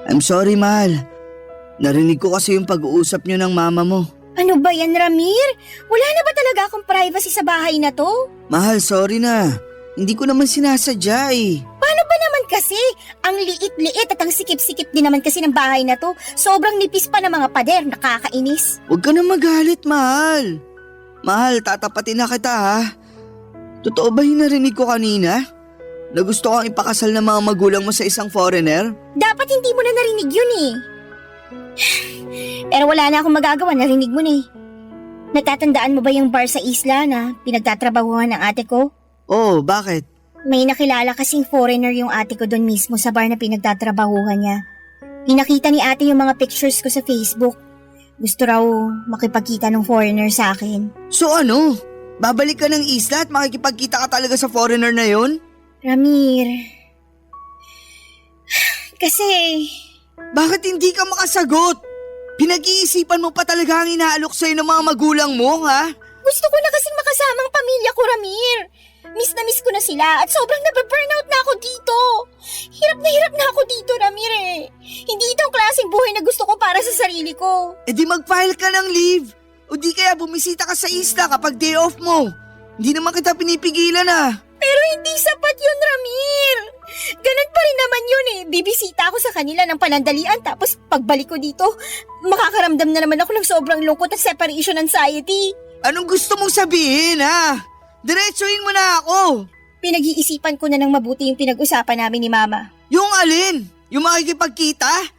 I'm sorry mahal. Narinig ko kasi yung pag-uusap niyo ng mama mo. Ano ba yan, Ramir? Wala na ba talaga akong privacy sa bahay na to? Mahal, sorry na. Hindi ko naman sinasadya eh. Paano ba naman kasi? Ang liit-liit at ang sikip-sikip din naman kasi ng bahay na to. Sobrang nipis pa ng mga pader, nakakainis. Huwag ka na magalit, mahal. Mahal, tatapatin na kita ha. Totoo ba yung narinig ko kanina? Na gusto kang ipakasal ng mga magulang mo sa isang foreigner? Dapat hindi mo na narinig yun eh. Pero wala na akong magagawa, narinig mo na eh. Natatandaan mo ba yung bar sa isla na pinagtatrabahuhan ng ate ko? Oh, bakit? May nakilala kasing foreigner yung ate ko doon mismo sa bar na pinagtatrabahuhan niya. Pinakita ni ate yung mga pictures ko sa Facebook. Gusto raw makipagkita ng foreigner sa akin. So ano? Babalik ka ng isla at makikipagkita ka talaga sa foreigner na yon? Ramir, kasi Bakit hindi ka makasagot? Pinag-iisipan mo pa talaga ang inaalok sa'yo ng mga magulang mo, ha? gusto ko na kasing makasama ang pamilya ko, Ramir. Miss na miss ko na sila at sobrang nababurnout na ako dito. Hirap na ako dito, Ramir eh. Hindi ito ang klaseng buhay na gusto ko para sa sarili ko. E di mag-file ka ng leave. O di kaya bumisita ka sa isla kapag day off mo. Hindi naman kita pinipigilan ah. Pero hindi sapat yun, Ramir. Ganun pa rin naman yun eh. Bibisita ako sa kanila ng panandalian tapos pagbalik ko dito, makakaramdam na naman ako ng sobrang lungkot at separation anxiety. Anong gusto mong sabihin, ha? Diretsuhin mo na ako. Pinag-iisipan ko na ng mabuti yung pinag-usapan namin ni Mama. Yung alin? Yung makikipagkita?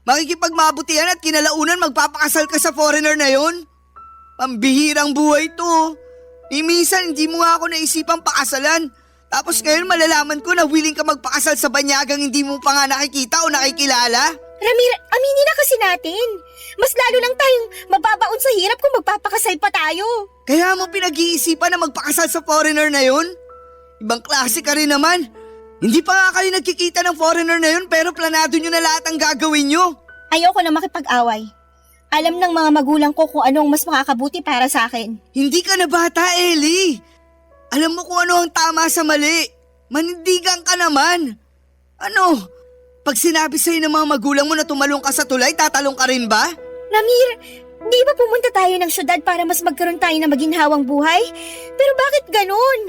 Makikipagmabutihan at kinalaunan magpapakasal ka sa foreigner na yon? Pambihirang buhay to. Minsan hindi mo nga ako naisipang pakasalan. Tapos ngayon malalaman ko na willing ka magpakasal sa banyagang hindi mo pa nga nakikita o nakikilala? Ramir, aminin na kasi natin. Mas lalo lang tayong mababaon sa hirap kung magpapakasal pa tayo. Kaya mo pinag-iisipan na magpakasal sa foreigner na yun? Ibang klase ka rin naman. Hindi pa nga kayo nagkikita ng foreigner na yun pero planado nyo na lahat ang gagawin nyo. Ayoko na makipag-away. Alam ng mga magulang ko kung anong mas makakabuti para sa akin. Hindi ka na bata, Ellie. Alam mo kung ano ang tama sa mali. Manindigan ka naman. Ano? Pag sinabi sa'yo ng mga magulang mo na tumalong ka sa tulay, tatalong ka rin ba? Ramir, di ba pumunta tayo ng syudad para mas magkaroon tayo ng maginhawang buhay? Pero bakit ganun?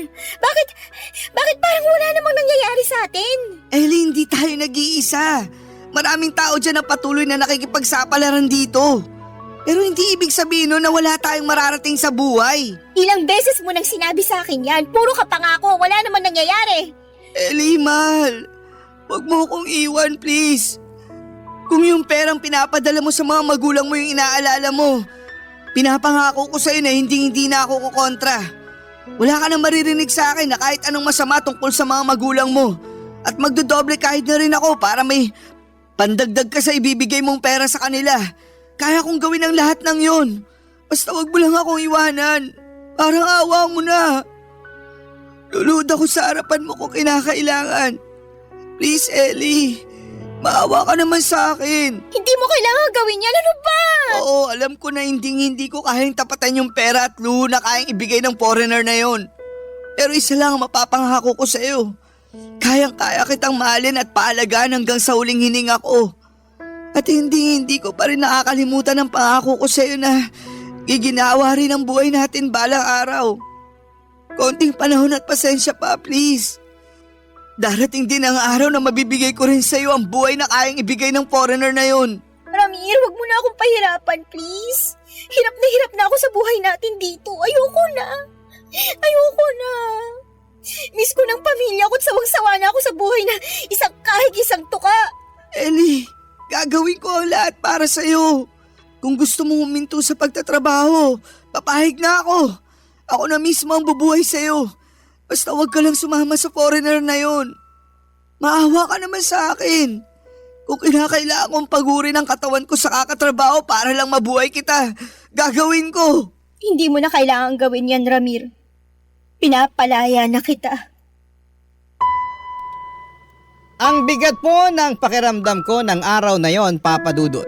Bakit parang wala namang nangyayari sa atin? Ellie, hindi tayo nag-iisa. Maraming tao dyan na patuloy na nakikipagsapalaran dito. Pero hindi ibig sabihin nun na wala tayong mararating sa buhay. Ilang beses mo nang sinabi sa akin yan. Puro ka pangako, wala namang nangyayari. Ellie, mahal. Huwag mo akong iwan, please. Kung yung perang pinapadala mo sa mga magulang mo yung inaalala mo, pinapangako ko sa'yo na hindi na ako kukontra. Wala ka na maririnig sa akin na kahit anong masama tungkol sa mga magulang mo. At magdodoble kahit na rin ako para may pandagdag ka sa ibibigay mong pera sa kanila. Kaya kong gawin ang lahat ng yon. Basta wag mo lang akong iwanan. Parang awa mo na. Lulod ako sa harapan mo kung kinakailangan. Please, Ellie. Maawa ka naman sa akin. Hindi mo kailangan gawin yan, ano ba? Oo, alam ko na hindi ko kayang tapatan yung pera at luho na kayang ibigay ng foreigner na yon. Pero isa lang ang mapapangako ko sa iyo. Kayang-kaya kitang mahalin at paalagaan hanggang sa huling hininga ko. At hindi ko pa rin nakakalimutan ang pangako ko sa iyo na giginawa rin ang buhay natin balang araw. Konting panahon at pasensya pa, please. Darating din ang araw na mabibigay ko rin sa iyo ang buhay na kayang ibigay ng foreigner na yon. Ramir, wag mo na akong pahirapan, please. Hirap na ako sa buhay natin dito. Ayoko na. Miss ko ng pamilya ko at sawang-sawa na ako sa buhay na isang kahig isang tuka. Ellie, gagawin ko ang lahat para sa iyo. Kung gusto mong huminto sa pagtatrabaho, papahig na ako. Ako na mismo ang bubuhay sa iyo. Basta wag ka lang sumama sa foreigner na yon. Maawa ka naman sa akin. Kung kinakailangan kong pagurin ang katawan ko sa kakatrabaho para lang mabuhay kita, gagawin ko. Hindi mo na kailangan gawin yan, Ramir. Pinapalaya na kita. Ang bigat po ng pakiramdam ko ng araw na yon, Papa Dudut.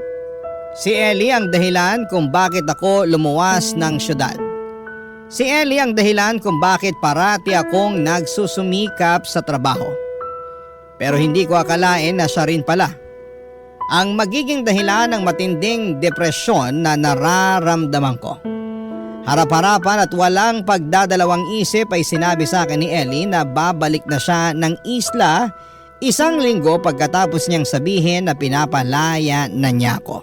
Si Ellie ang dahilan kung bakit ako lumuwas ng syudad. Si Ellie ang dahilan kung bakit parati akong nagsusumikap sa trabaho. Pero hindi ko akalain na siya rin pala ang magiging dahilan ng matinding depresyon na nararamdaman ko. Harap-harapan at walang pagdadalawang isip ay sinabi sa akin ni Ellie na babalik na siya ng isla 1 linggo pagkatapos niyang sabihin na pinapalaya na niya ako.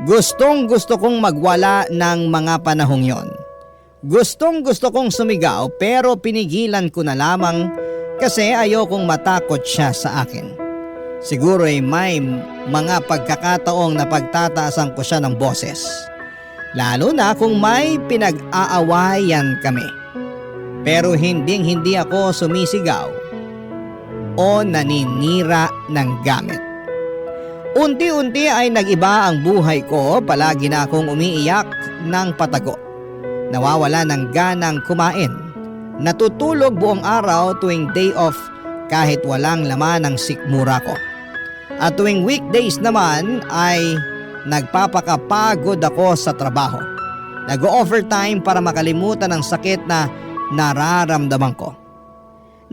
Gustong-gusto kong magwala ng mga panahong yon. Gustong-gusto kong sumigaw pero pinigilan ko na lamang kasi ayokong matakot siya sa akin. Siguro ay may mga pagkakataong napagtataasan ko siya ng boses. Lalo na kung may pinag-aawayan kami. Pero hindi ako sumisigaw o naninira ng gamit. Unti-unti ay nag-iba ang buhay ko, palagi na akong umiiyak ng patago. Nawawala ng ganang kumain. Natutulog buong araw tuwing day off kahit walang laman ng sikmura ko. At tuwing weekdays naman ay nagpapakapagod ako sa trabaho. Nag-overtime para makalimutan ang sakit na nararamdaman ko.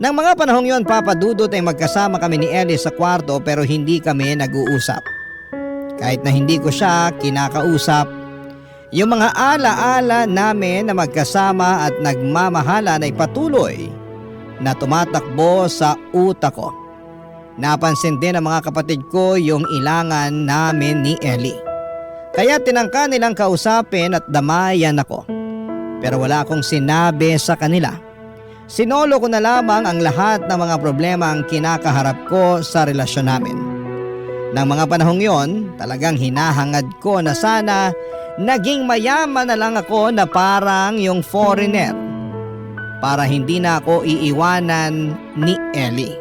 Nang mga panahong yon, Papa Dudut, ay magkasama kami ni Ellie sa kwarto pero hindi kami nag-uusap. Kahit na hindi ko siya kinakausap, yung mga alaala namin na magkasama at nagmamahalan ay patuloy na tumatakbo sa utak ko. Napansin din ng mga kapatid ko yung ilangan namin ni Ellie. Kaya tinangka nilang kausapin at damayan ako. Pero wala akong sinabi sa kanila. Sinolo ko na lamang ang lahat ng mga problema ang kinakaharap ko sa relasyon namin. Nang mga panahong yon, talagang hinahangad ko na sana naging mayaman na lang ako na parang yung foreigner para hindi na ako iiwanan ni Ellie.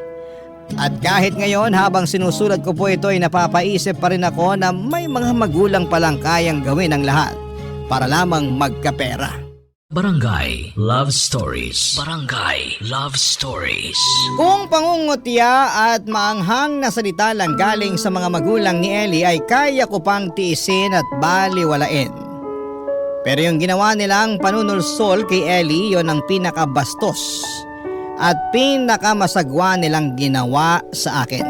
At kahit ngayon habang sinusulat ko po ito ay napapaisip pa rin ako na may mga magulang palang kayang gawin ang lahat para lamang magkapera. Barangay Love Stories. Barangay Love Stories. Kung pangungutya at maanghang na salita lang galing sa mga magulang ni Ellie ay kaya ko pang tiisin at baliwalain. Pero yung ginawa nilang panunulsol kay Ellie, yon ang pinakabastos at pinakamasagwa nilang ginawa sa akin.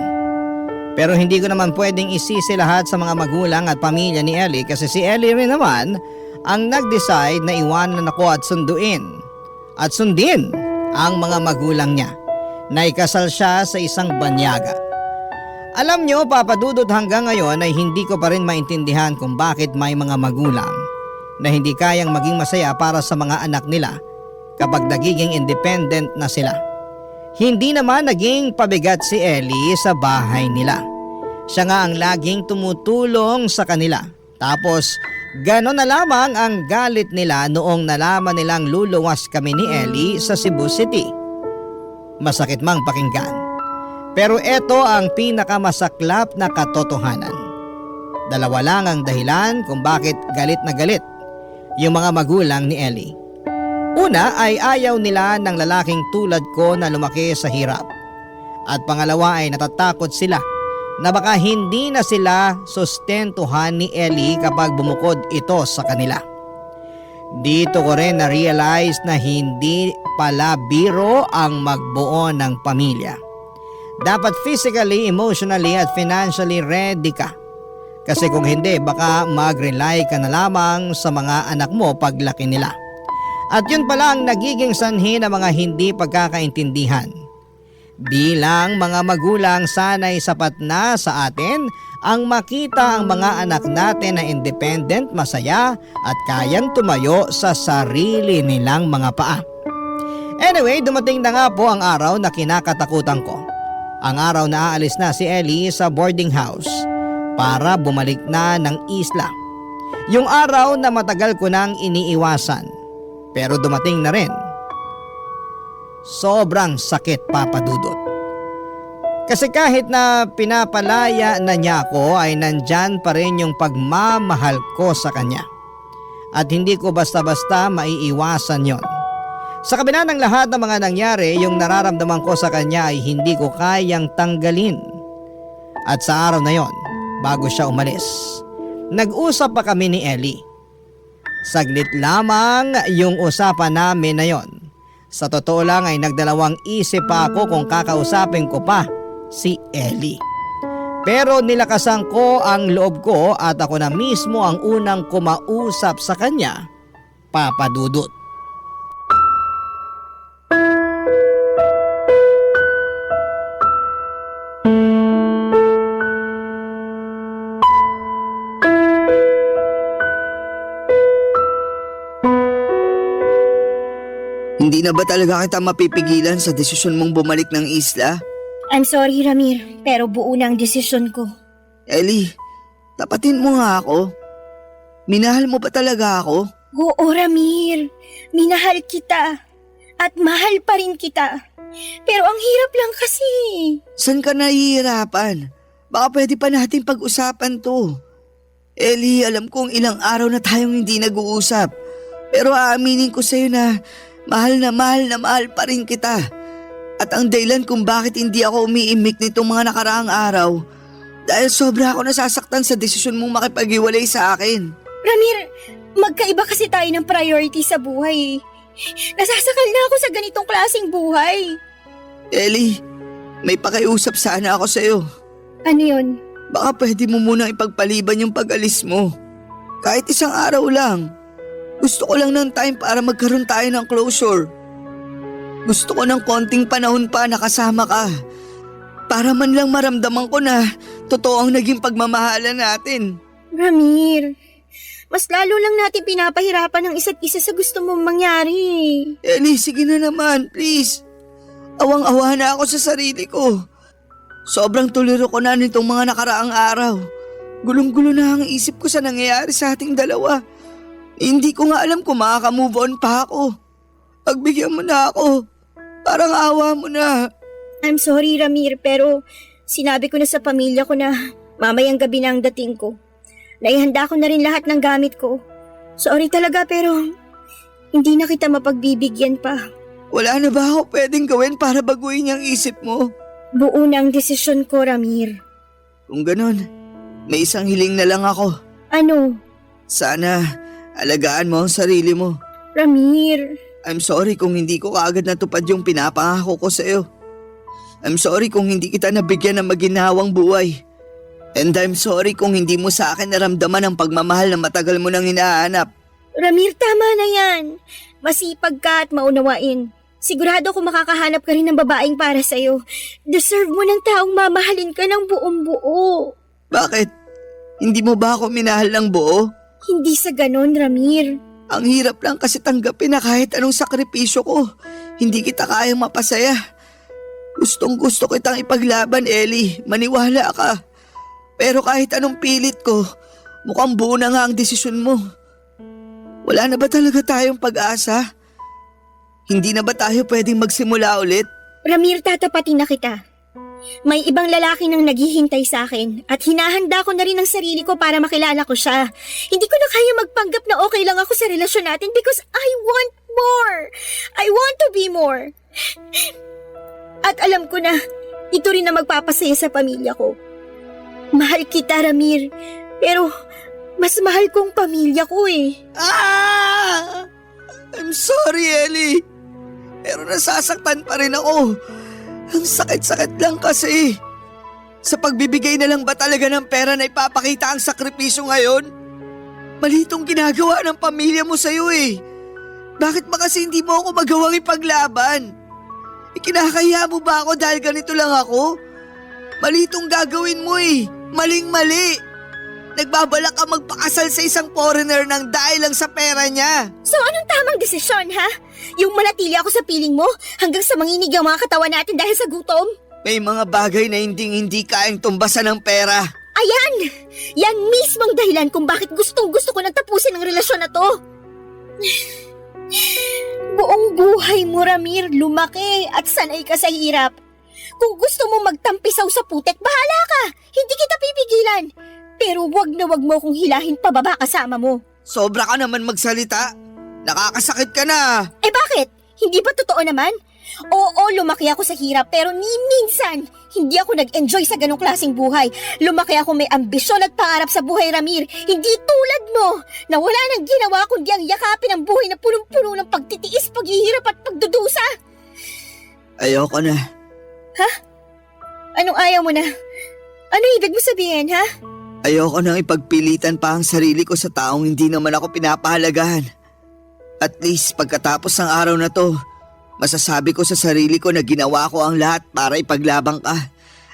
Pero hindi ko naman pwedeng isisi lahat sa mga magulang at pamilya ni Ellie kasi si Ellie rin naman ang nag-decide na iwanan ako at sundin ang mga magulang niya na ikasal siya sa isang banyaga. Alam nyo, Papa Dudut, hanggang ngayon ay hindi ko pa rin maintindihan kung bakit may mga magulang na hindi kayang maging masaya para sa mga anak nila kapag nagiging independent na sila. Hindi naman naging pabigat si Ellie sa bahay nila. Siya nga ang laging tumutulong sa kanila. Tapos ganon na lamang ang galit nila noong nalaman nilang luluwas kami ni Ellie sa Cebu City. Masakit mang pakinggan. Pero ito ang pinakamasaklap na katotohanan. Dalawa lang ang dahilan kung bakit galit na galit yung mga magulang ni Ellie. Una ay ayaw nila ng lalaking tulad ko na lumaki sa hirap. At pangalawa ay natatakot sila na baka hindi na sila sustentuhan ni Ellie kapag bumukod ito sa kanila. Dito ko rin na-realize na hindi pala biro ang magbuo ng pamilya. Dapat physically, emotionally at financially ready ka. Kasi kung hindi, baka mag-rely ka na lamang sa mga anak mo paglaki nila. At yun pala ang nagiging sanhi ng mga hindi pagkakaintindihan. Bilang mga magulang, sana'y sapat na sa atin ang makita ang mga anak natin na independent, masaya at kayang tumayo sa sarili nilang mga paa. Anyway, dumating na nga po ang araw na kinakatakutan ko. Ang araw na aalis na si Ellie sa boarding house para bumalik na ng isla. Yung araw na matagal ko nang iniiwasan. Pero dumating na rin. Sobrang sakit, Papa Dudut. Kasi kahit na pinapalaya na niya ako ay nandyan pa rin yung pagmamahal ko sa kanya. At hindi ko basta-basta maiiwasan yon. Sa kabila ng lahat ng mga nangyari, yung nararamdaman ko sa kanya ay hindi ko kayang tanggalin. At sa araw na yon, bago siya umalis, nag-usap pa kami ni Ellie. Saglit lamang yung usapan namin na yon. Sa totoo lang ay nagdalawang isip pa ako kung kakausapin ko pa si Ellie. Pero nilakasan ko ang loob ko at ako na mismo ang unang kumausap sa kanya, Papa Dudut. Hindi na ba talaga kita mapipigilan sa desisyon mong bumalik ng isla? I'm sorry, Ramir, pero buo na ang desisyon ko. Ellie, tapatin mo nga ako. Minahal mo ba talaga ako? Oo, Ramir. Minahal kita. At mahal pa rin kita. Pero ang hirap lang kasi. San ka nahihirapan? Baka pwede pa natin pag-usapan to. Ellie, alam kong ilang araw na tayong hindi nag-uusap. Pero aaminin ko sa'yo na mahal pa rin kita. At ang dahilan kung bakit hindi ako umiimik nitong mga nakaraang araw, dahil sobra ako nasasaktan sa desisyon mong makipag-iwalay sa akin. Ramir, magkaiba kasi tayo ng priority sa buhay. Nasasakal na ako sa ganitong klaseng buhay. Ellie, may pakiusap sana ako sa'yo. Ano yun? Baka pwede mo munang ipagpaliban yung pag-alis mo. Kahit isang araw lang. Gusto ko lang ng time para magkaroon tayo ng closure. Gusto ko ng konting panahon pa na kasama ka. Para man lang maramdaman ko na totoo ang naging pagmamahalan natin. Ramir, mas lalo lang natin pinapahirapan ang isa't isa sa gusto mong mangyari. Ellie, sige na naman, please. Awang-awa na ako sa sarili ko. Sobrang tuliro ko na nitong mga nakaraang araw. Gulong-gulo na ang isip ko sa nangyayari sa ating dalawa. Hindi ko nga alam kung makaka-move on pa ako. Pagbigyan mo na ako. Parang awa mo na. I'm sorry, Ramir, pero sinabi ko na sa pamilya ko na mamayang gabi na ang dating ko. Naihanda ko na rin lahat ng gamit ko. Sorry talaga pero hindi na kita mapagbibigyan pa. Wala na ba ako pwedeng gawin para baguhin yung isip mo? Buo na ang desisyon ko, Ramir. Kung ganun, may isang hiling na lang ako. Ano? Sana alagaan mo ang sarili mo. Ramir. I'm sorry kung hindi ko kaagad natupad yung pinapangako ko sa iyo. I'm sorry kung hindi kita nabigyan ng maginhawang buhay. And I'm sorry kung hindi mo sa akin naramdaman ang pagmamahal na matagal mo nang hinahanap. Ramir, tama na yan. Masipag ka at maunawain. Sigurado ko makakahanap ka rin ng babaeng para sa'yo. Deserve mo ng taong mamahalin ka ng buong buo. Bakit? Hindi mo ba ako minahal ng buo? Hindi sa ganon, Ramir. Ang hirap lang kasi tanggapin na kahit anong sakripisyo ko, hindi kita kayang mapasaya. Gustong gusto kitang ipaglaban, Ellie. Maniwala ka. Pero kahit anong pilit ko, mukhang buo na nga ang desisyon mo. Wala na ba talaga tayong pag-asa? Hindi na ba tayo pwedeng magsimula ulit? Ramir, tatapatin na kita. May ibang lalaki nang naghihintay sa akin at hinahanda ko na rin ang sarili ko para makilala ko siya. Hindi ko na kaya magpanggap na okay lang ako sa relasyon natin because I want more. I want to be more. At alam ko na ito rin na magpapasaya sa pamilya ko. Mahal kita, Ramir. Pero mas mahal kong pamilya ko eh. I'm sorry, Ellie. Pero nasasaktan pa rin ako. Ang sakit-sakit lang kasi. Sa pagbibigay na lang ba talaga ng pera na ipapakita ang sakripisyo ngayon? Mali itong ginagawa ng pamilya mo sa'yo eh. Bakit ba kasi hindi mo ako magawang ipaglaban? Ikinakaya mo ba ako dahil ganito lang ako? Mali itong gagawin mo eh. Maling-mali. Nagbabalak ka magpakasal sa isang foreigner nang dahil lang sa pera niya. So anong tamang desisyon, ha? Yung manatili ako sa piling mo hanggang sa manginig ang mga katawan natin dahil sa gutom? May mga bagay na hindi kayang tumbasan ng pera. Ayan! Yan mismong dahilan kung bakit gustong-gusto ko nang tapusin ang relasyon na to. Buong buhay mo, Ramir, lumaki at sanay ka sa hirap. Kung gusto mo magtampisaw sa putek, bahala ka! Hindi kita pipigilan. Pero wag na wag mo kung hilahin pababa kasama mo. Sobra ka naman magsalita. Nakakasakit ka na. Eh bakit? Hindi ba totoo naman? Oo, lumaki ako sa hirap pero ni minsan hindi ako nag-enjoy sa ganong klaseng buhay. Lumaki ako may ambisyon at pangarap sa buhay, Ramir. Hindi tulad mo na wala nang ginawa kundi ang yakapin ang buhay na punong-puno ng pagtitiis, paghihirap at pagdudusa. Ayoko na. Ha? Anong ayaw mo na? Ano ibig mo sabihin, ha? Ayoko nang ipagpilitan pa ang sarili ko sa taong hindi naman ako pinapahalagahan. At least pagkatapos ng araw na to, masasabi ko sa sarili ko na ginawa ko ang lahat para ipaglabang ka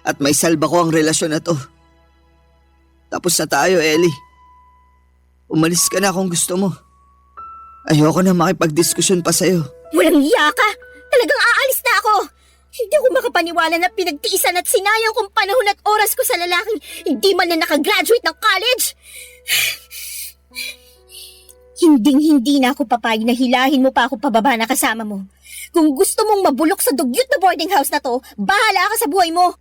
at may salba ko ang relasyon na to. Tapos na tayo, Ellie. Umalis ka na kung gusto mo. Ayoko na makipagdiskusyon pa sa'yo. Walang iya ka! Talagang aalis na ako! Hindi ako makapaniwala na pinagtiisan at sinayang kong panahon at oras ko sa lalaking hindi man na nakagraduate ng college. Hinding-hindi na ako papayag na hilahin mo pa ako pababa na kasama mo. Kung gusto mong mabulok sa dugyot na boarding house na to, bahala ka sa buhay mo.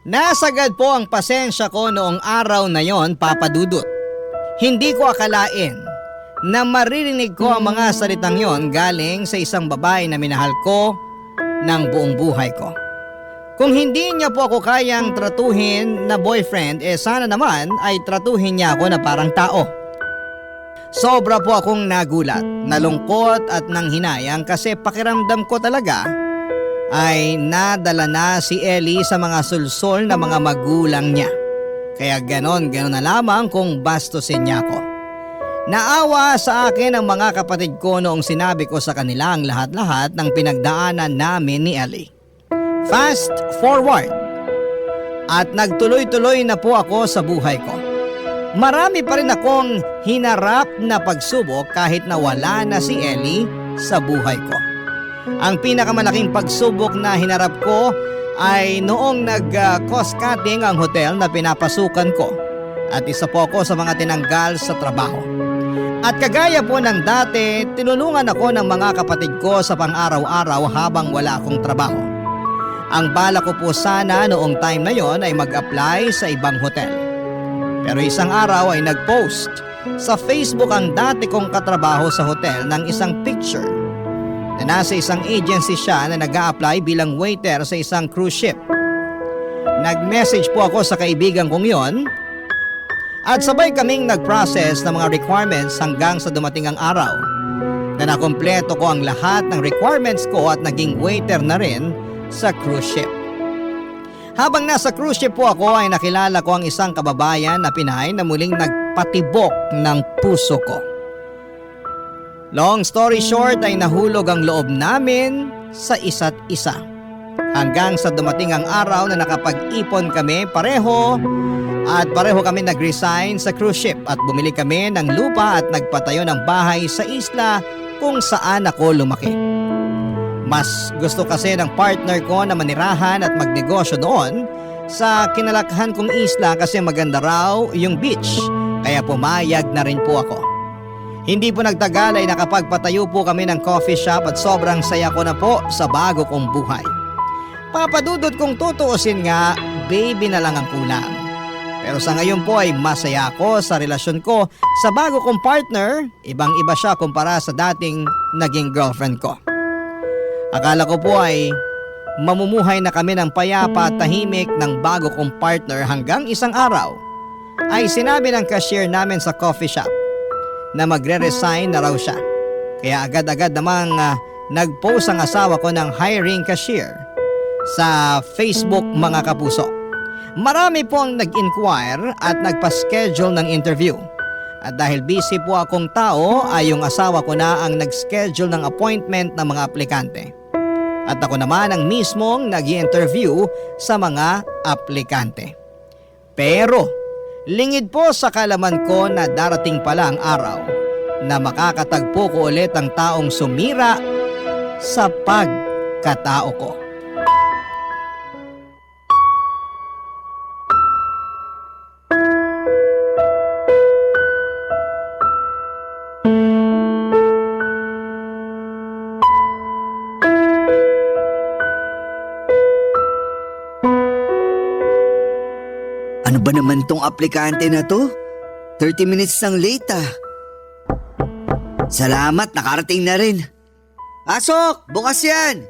Nasagad po ang pasensya ko noong araw na yon, Papa Dudut. Hindi ko akalain na maririnig ko ang mga salitang yon galing sa isang babae na minahal ko ng buong buhay ko. Kung hindi niya po ako kayang tratuhin na boyfriend, sana naman ay tratuhin niya ako na parang tao. Sobra po akong nagulat, nalungkot at nanghinayang kasi pakiramdam ko talaga ay nadala na si Ellie sa mga sulsol na mga magulang niya. Kaya ganon na lamang kung bastusin niya ako. Naawa sa akin ang mga kapatid ko noong sinabi ko sa kanila ang lahat-lahat ng pinagdaanan namin ni Ellie. Fast forward. At nagtuloy-tuloy na po ako sa buhay ko. Marami pa rin akong hinarap na pagsubok kahit na wala na si Ellie sa buhay ko. Ang pinakamalaking pagsubok na hinarap ko ay noong nag-cost cutting ang hotel na pinapasukan ko. At isa po ako sa mga tinanggal sa trabaho. At kagaya po ng dati, tinulungan ako ng mga kapatid ko sa pang-araw-araw habang wala akong trabaho. Ang bala ko po sana noong time na yon ay mag-apply sa ibang hotel. Pero isang araw ay nag-post sa Facebook ang dati kong katrabaho sa hotel ng isang picture na nasa isang agency siya na nag-a-apply bilang waiter sa isang cruise ship. Nag-message po ako sa kaibigan kong yon at sabay kaming nag-process ng mga requirements hanggang sa dumating ang araw na nakompleto ko ang lahat ng requirements ko at naging waiter na rin sa cruise ship. Habang nasa cruise ship po ako ay nakilala ko ang isang kababayan na Pinay na muling nagpatibok ng puso ko. Long story short ay nahulog ang loob namin sa isa't isa. Hanggang sa dumating ang araw na nakapag-ipon kami pareho at pareho kami nag-resign sa cruise ship at bumili kami ng lupa at nagpatayo ng bahay sa isla kung saan ako lumaki. Mas gusto kasi ng partner ko na manirahan at magnegosyo doon sa kinalakhan kong isla kasi maganda raw yung beach, kaya pumayag na rin po ako. Hindi po nagtagal ay nakapagpatayo po kami ng coffee shop at sobrang saya ko na po sa bago kong buhay. Papadudod kong tutuusin nga, baby na lang ang kulang. Pero sa ngayon po ay masaya ako sa relasyon ko sa bago kong partner, ibang-iba siya kumpara sa dating naging girlfriend ko. Akala ko po ay mamumuhay na kami ng payapa at tahimik ng bago kong partner hanggang isang araw ay sinabi ng cashier namin sa coffee shop na magre-resign na raw siya. Kaya agad-agad namang nag-post ang asawa ko ng hiring cashier sa Facebook mga kapuso. Marami po ang nag-inquire at nagpa-schedule ng interview. At dahil busy po akong tao ay yung asawa ko na ang nag-schedule ng appointment ng mga aplikante. At ako naman ang mismong nag-i-interview sa mga aplikante. Pero lingid po sa kalaman ko na darating pala ang araw na makakatagpo ko ulit ang taong sumira sa pagkatao ko. Ano ba naman tong aplikante na to? 30 minutes nang late ah. Salamat, nakarating na rin. Pasok! Bukas yan!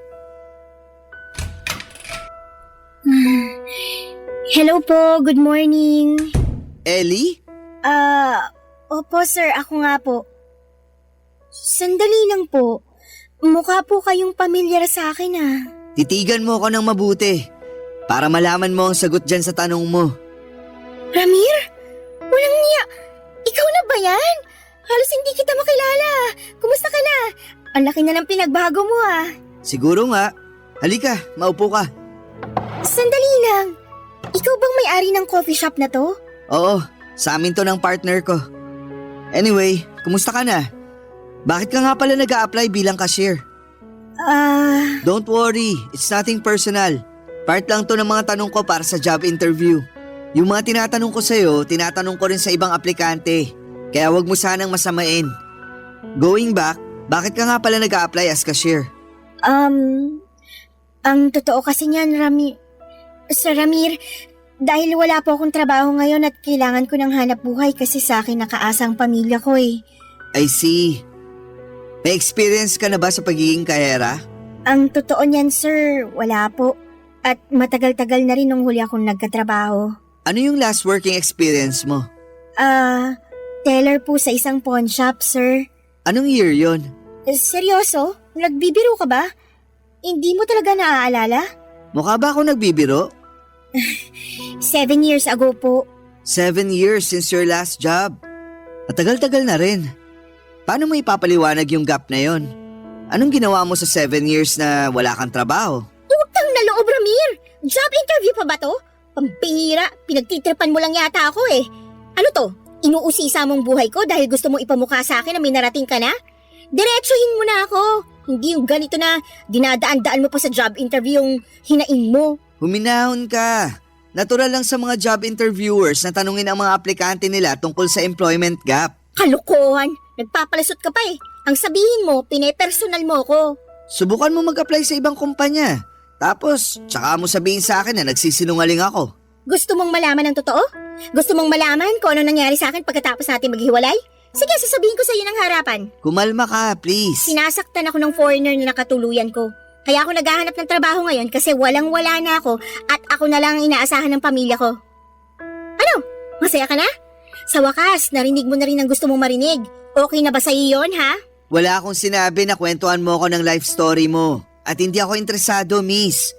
Hello po, good morning. Ellie? Opo sir, ako nga po. Sandali lang po. Mukha po kayong pamilyar sa akin ah. Titigan mo ako ng mabuti para malaman mo ang sagot dyan sa tanong mo. Ramir? Walang niya. Ikaw na ba yan? Halos hindi kita makilala. Kumusta ka na? Ang laki na ng pinagbago mo ah. Siguro nga. Halika, maupo ka. Sandali lang. Ikaw bang may-ari ng coffee shop na to? Oo, sa amin to ng partner ko. Anyway, kumusta ka na? Bakit ka nga pala nag-a-apply bilang cashier? Don't worry, it's nothing personal. Part lang to ng mga tanong ko para sa job interview. Yung mga tinatanong ko sa'yo, tinatanong ko rin sa ibang aplikante. Kaya wag mo sanang masamain. Going back, bakit ka nga pala nag-a-apply as cashier? Ang totoo kasi niyan, Sir Ramir, dahil wala po akong trabaho ngayon at kailangan ko ng hanap buhay kasi sa akin nakaasa ang pamilya ko eh. I see. May experience ka na ba sa pagiging kahera? Ang totoo niyan, sir, wala po. At matagal-tagal na rin nung huli akong nagkatrabaho. Ano yung last working experience mo? Teller po sa isang pawn shop, sir. Anong year yon? Seryoso? Nagbibiro ka ba? Hindi mo talaga naaalala? Mukha ba ako nagbibiro? 7 years ago po. 7 years since your last job. Matagal-tagal na rin. Paano mo ipapaliwanag yung gap na yon? Anong ginawa mo sa 7 years na wala kang trabaho? Utang na loob, Ramir! Job interview pa ba to? Pampihira, pinagtitripan mo lang yata ako eh. Ano to? Inuusisa mong buhay ko dahil gusto mong ipamukha sa akin na may narating ka na? Diretsuhin mo na ako. Hindi yung ganito na dinadaan-daan mo pa sa job interview yung hinaing mo. Huminahon ka. Natural lang sa mga job interviewers na tanungin ang mga aplikante nila tungkol sa employment gap. Kalokohan! Nagpapalasot ka pa eh. Ang sabihin mo, pinepersonal mo ko. Subukan mo mag-apply sa ibang kumpanya. Tapos, tsaka mo sabihin sa akin na nagsisinungaling ako. Gusto mong malaman ang totoo? Gusto mong malaman kung ano nangyari sa akin pagkatapos natin maghiwalay? Sige, sasabihin ko sa iyo ng harapan. Kumalma ka, please. Sinasaktan ako ng foreigner na nakatuluyan ko. Kaya ako naghahanap ng trabaho ngayon kasi walang-wala na ako at ako na lang ang inaasahan ng pamilya ko. Ano? Masaya ka na? Sa wakas, narinig mo na rin ang gusto mong marinig. Okay na ba sa iyo yun, ha? Wala akong sinabi na kwentuhan mo ako ng life story mo. At hindi ako interesado, miss.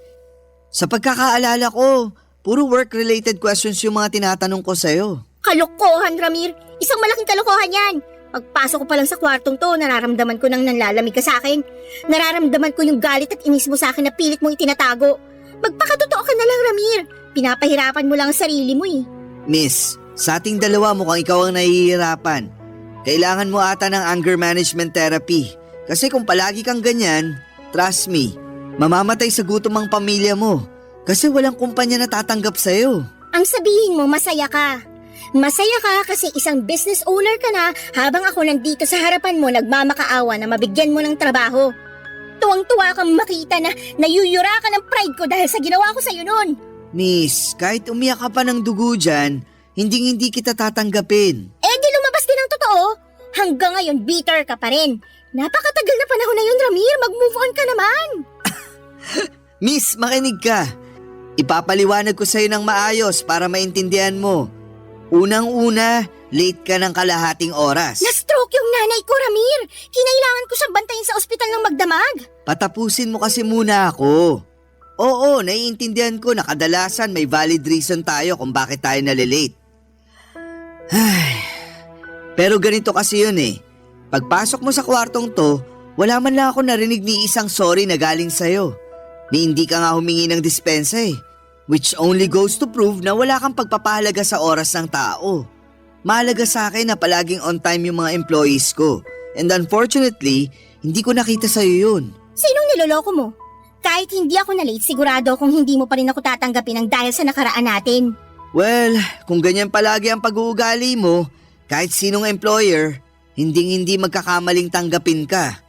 Sa pagkakaalala ko, puro work-related questions yung mga tinatanong ko sa'yo. Kalokohan, Ramir. Isang malaking kalokohan yan. Pagpasok ko pa lang sa kwartong to, nararamdaman ko nang nanlalamig ka sa akin. Nararamdaman ko yung galit at inis mo sa akin na pilit mong itinatago. Magpakatotoo ka na lang, Ramir. Pinapahirapan mo lang ang sarili mo eh. Miss, sa ating dalawa mukhang ikaw ang nahihirapan. Kailangan mo ata ng anger management therapy. Kasi kung palagi kang ganyan, trust me, mamamatay sa gutom ang pamilya mo. Kasi walang kumpanya na tatanggap sa'yo. Ang sabihin mo, masaya ka. Masaya ka kasi isang business owner ka na habang ako nandito sa harapan mo nagmamakaawa na mabigyan mo ng trabaho. Tuwang-tuwa kang makita na nayuyura ka ng pride ko dahil sa ginawa ko sa'yo noon. Miss, kahit umiyak ka pa ng dugo dyan, hindi kita tatanggapin. Eh di lumabas din ang totoo. Hanggang ngayon bitter ka pa rin. Napakatagal na panahon na yun, Ramir. Mag-move on ka naman. Miss, makinig ka. Ipapaliwanag ko sa'yo ng maayos para maintindihan mo. Unang-una, late ka ng kalahating oras. Na-stroke yung nanay ko, Ramir. Kinailangan ko siyang bantayin sa ospital ng magdamag. Patapusin mo kasi muna ako. Oo, naiintindihan ko na kadalasan may valid reason tayo kung bakit tayo nalilate. Pero ganito kasi yun eh. Pagpasok mo sa kwartong to, wala man lang ako narinig ni isang sorry na galing sa'yo. Ni hindi ka nga humingi ng dispensa eh. Which only goes to prove na wala kang pagpapahalaga sa oras ng tao. Mahalaga sa akin na palaging on time yung mga employees ko. And unfortunately, hindi ko nakita sa'yo yun. Sinong niloloko mo? Kahit hindi ako na-late, sigurado kung hindi mo pa rin ako tatanggapin ang dahil sa nakaraan natin. Well, kung ganyan palagi ang pag-uugali mo, kahit sinong employer, hindi magkakamaling tanggapin ka.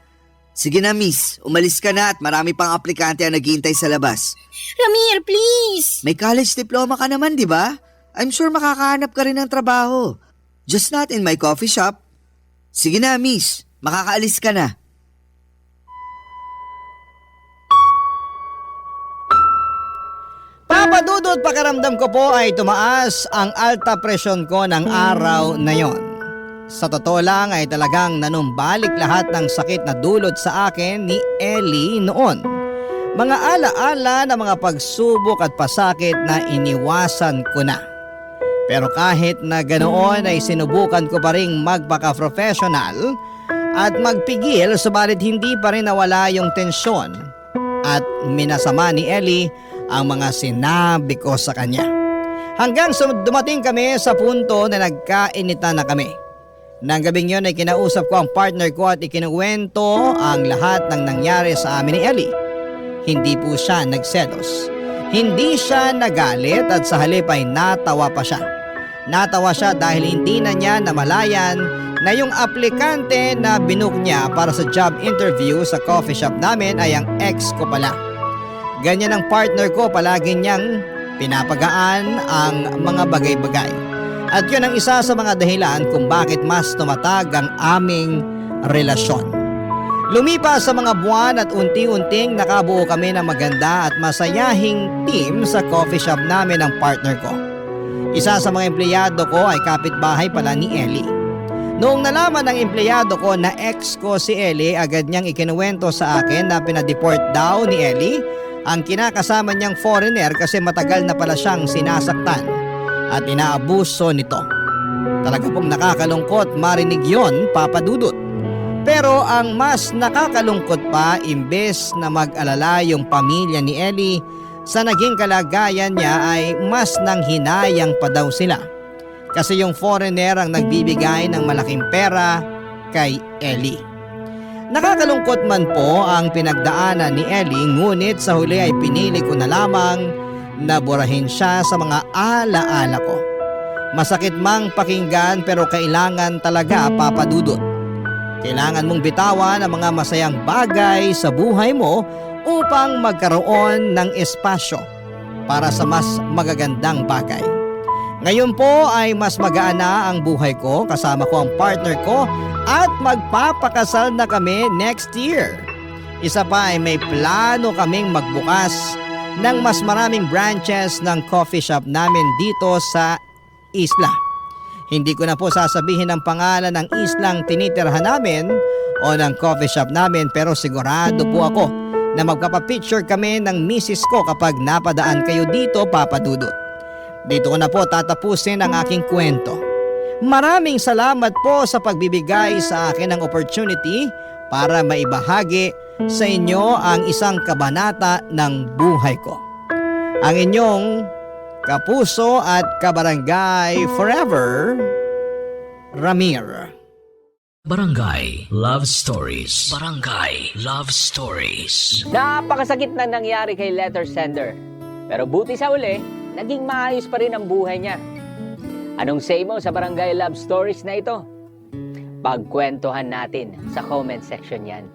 Sige na miss, umalis ka na at marami pang aplikante ang naghihintay sa labas. Ramir, please! May college diploma ka naman, di ba? I'm sure makakahanap ka rin ng trabaho. Just not in my coffee shop. Sige na miss, makakaalis ka na. Papadudot pakiramdam ko po ay tumaas ang alta presyon ko ng araw na yon. Sa totoo lang ay talagang nanumbalik lahat ng sakit na dulot sa akin ni Ellie noon. Mga alaala na mga pagsubok at pasakit na iniwasan ko na. Pero kahit na ganoon ay sinubukan ko pa ring magpaka-professional at magpigil subalit hindi pa rin nawala yung tensyon at minasama ni Ellie ang mga sinabi ko sa kanya. Hanggang dumating kami sa punto na nagkainitan na kami. Nang gabing yun ay kinausap ko ang partner ko at ikinuwento ang lahat ng nangyari sa amin ni Ellie. Hindi po siya nagselos. Hindi siya nagalit at sa halip ay natawa pa siya. Natawa siya dahil hindi na niya namalayan na yung aplikante na binook niya para sa job interview sa coffee shop namin ay ang ex ko pala. Ganyan ang partner ko, palagi niyang pinapagaan ang mga bagay-bagay. At yun ang isa sa mga dahilan kung bakit mas tumatag ang aming relasyon. Lumipas sa mga buwan at unti-unting nakabuo kami ng maganda at masayahing team sa coffee shop namin ng partner ko. Isa sa mga empleyado ko ay kapitbahay pala ni Ellie. Noong nalaman ng empleyado ko na ex ko si Ellie, agad niyang ikinuwento sa akin na pinadeport daw ni Ellie ang kinakasama niyang foreigner kasi matagal na pala siyang sinasaktan at inaabuso nito. Talaga pong nakakalungkot marinig yon, Papa Dudut. Pero ang mas nakakalungkot pa, imbes na mag-alala yung pamilya ni Ellie sa naging kalagayan niya, ay mas nanghinayang pa daw sila. Kasi yung foreigner ang nagbibigay ng malaking pera kay Ellie. Nakakalungkot man po ang pinagdaanan ni Ellie, ngunit sa huli ay pinili ko na lamang na burahin siya sa mga alaala ko. Masakit mang pakinggan pero kailangan talaga, Papa Dudut. Kailangan mong bitawan ang mga masayang bagay sa buhay mo upang magkaroon ng espasyo para sa mas magagandang bagay. Ngayon po ay mas magaan na ang buhay ko, kasama ko ang partner ko at magpapakasal na kami next year. Isa pa ay may plano kaming magbukas ng mas maraming branches ng coffee shop namin dito sa isla. Hindi ko na po sasabihin ang pangalan ng islang tinitirhan namin o ng coffee shop namin, pero sigurado po ako na magpapapicture kami ng misis ko kapag napadaan kayo dito, Papa Dudut. Dito ko na po tatapusin ang aking kwento. Maraming salamat po sa pagbibigay sa akin ng opportunity para maibahagi sa inyo ang isang kabanata ng buhay ko. Ang inyong kapuso at kabarangay forever, Ramir. Barangay Love Stories. Barangay Love Stories. Napakasakit na nangyari kay letter sender. Pero buti sa uli, naging maayos pa rin ang buhay niya. Anong say mo sa Barangay Love Stories na ito? Pagkwentuhan natin sa comment section yan.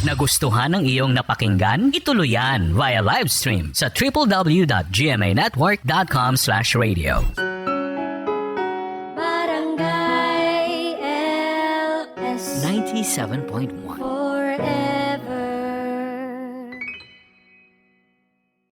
Nagustuhan ng iyong napakinggan? Ituloy yan via live stream sa www.gmanetwork.com/radio. Barangay LS 97.1 forever.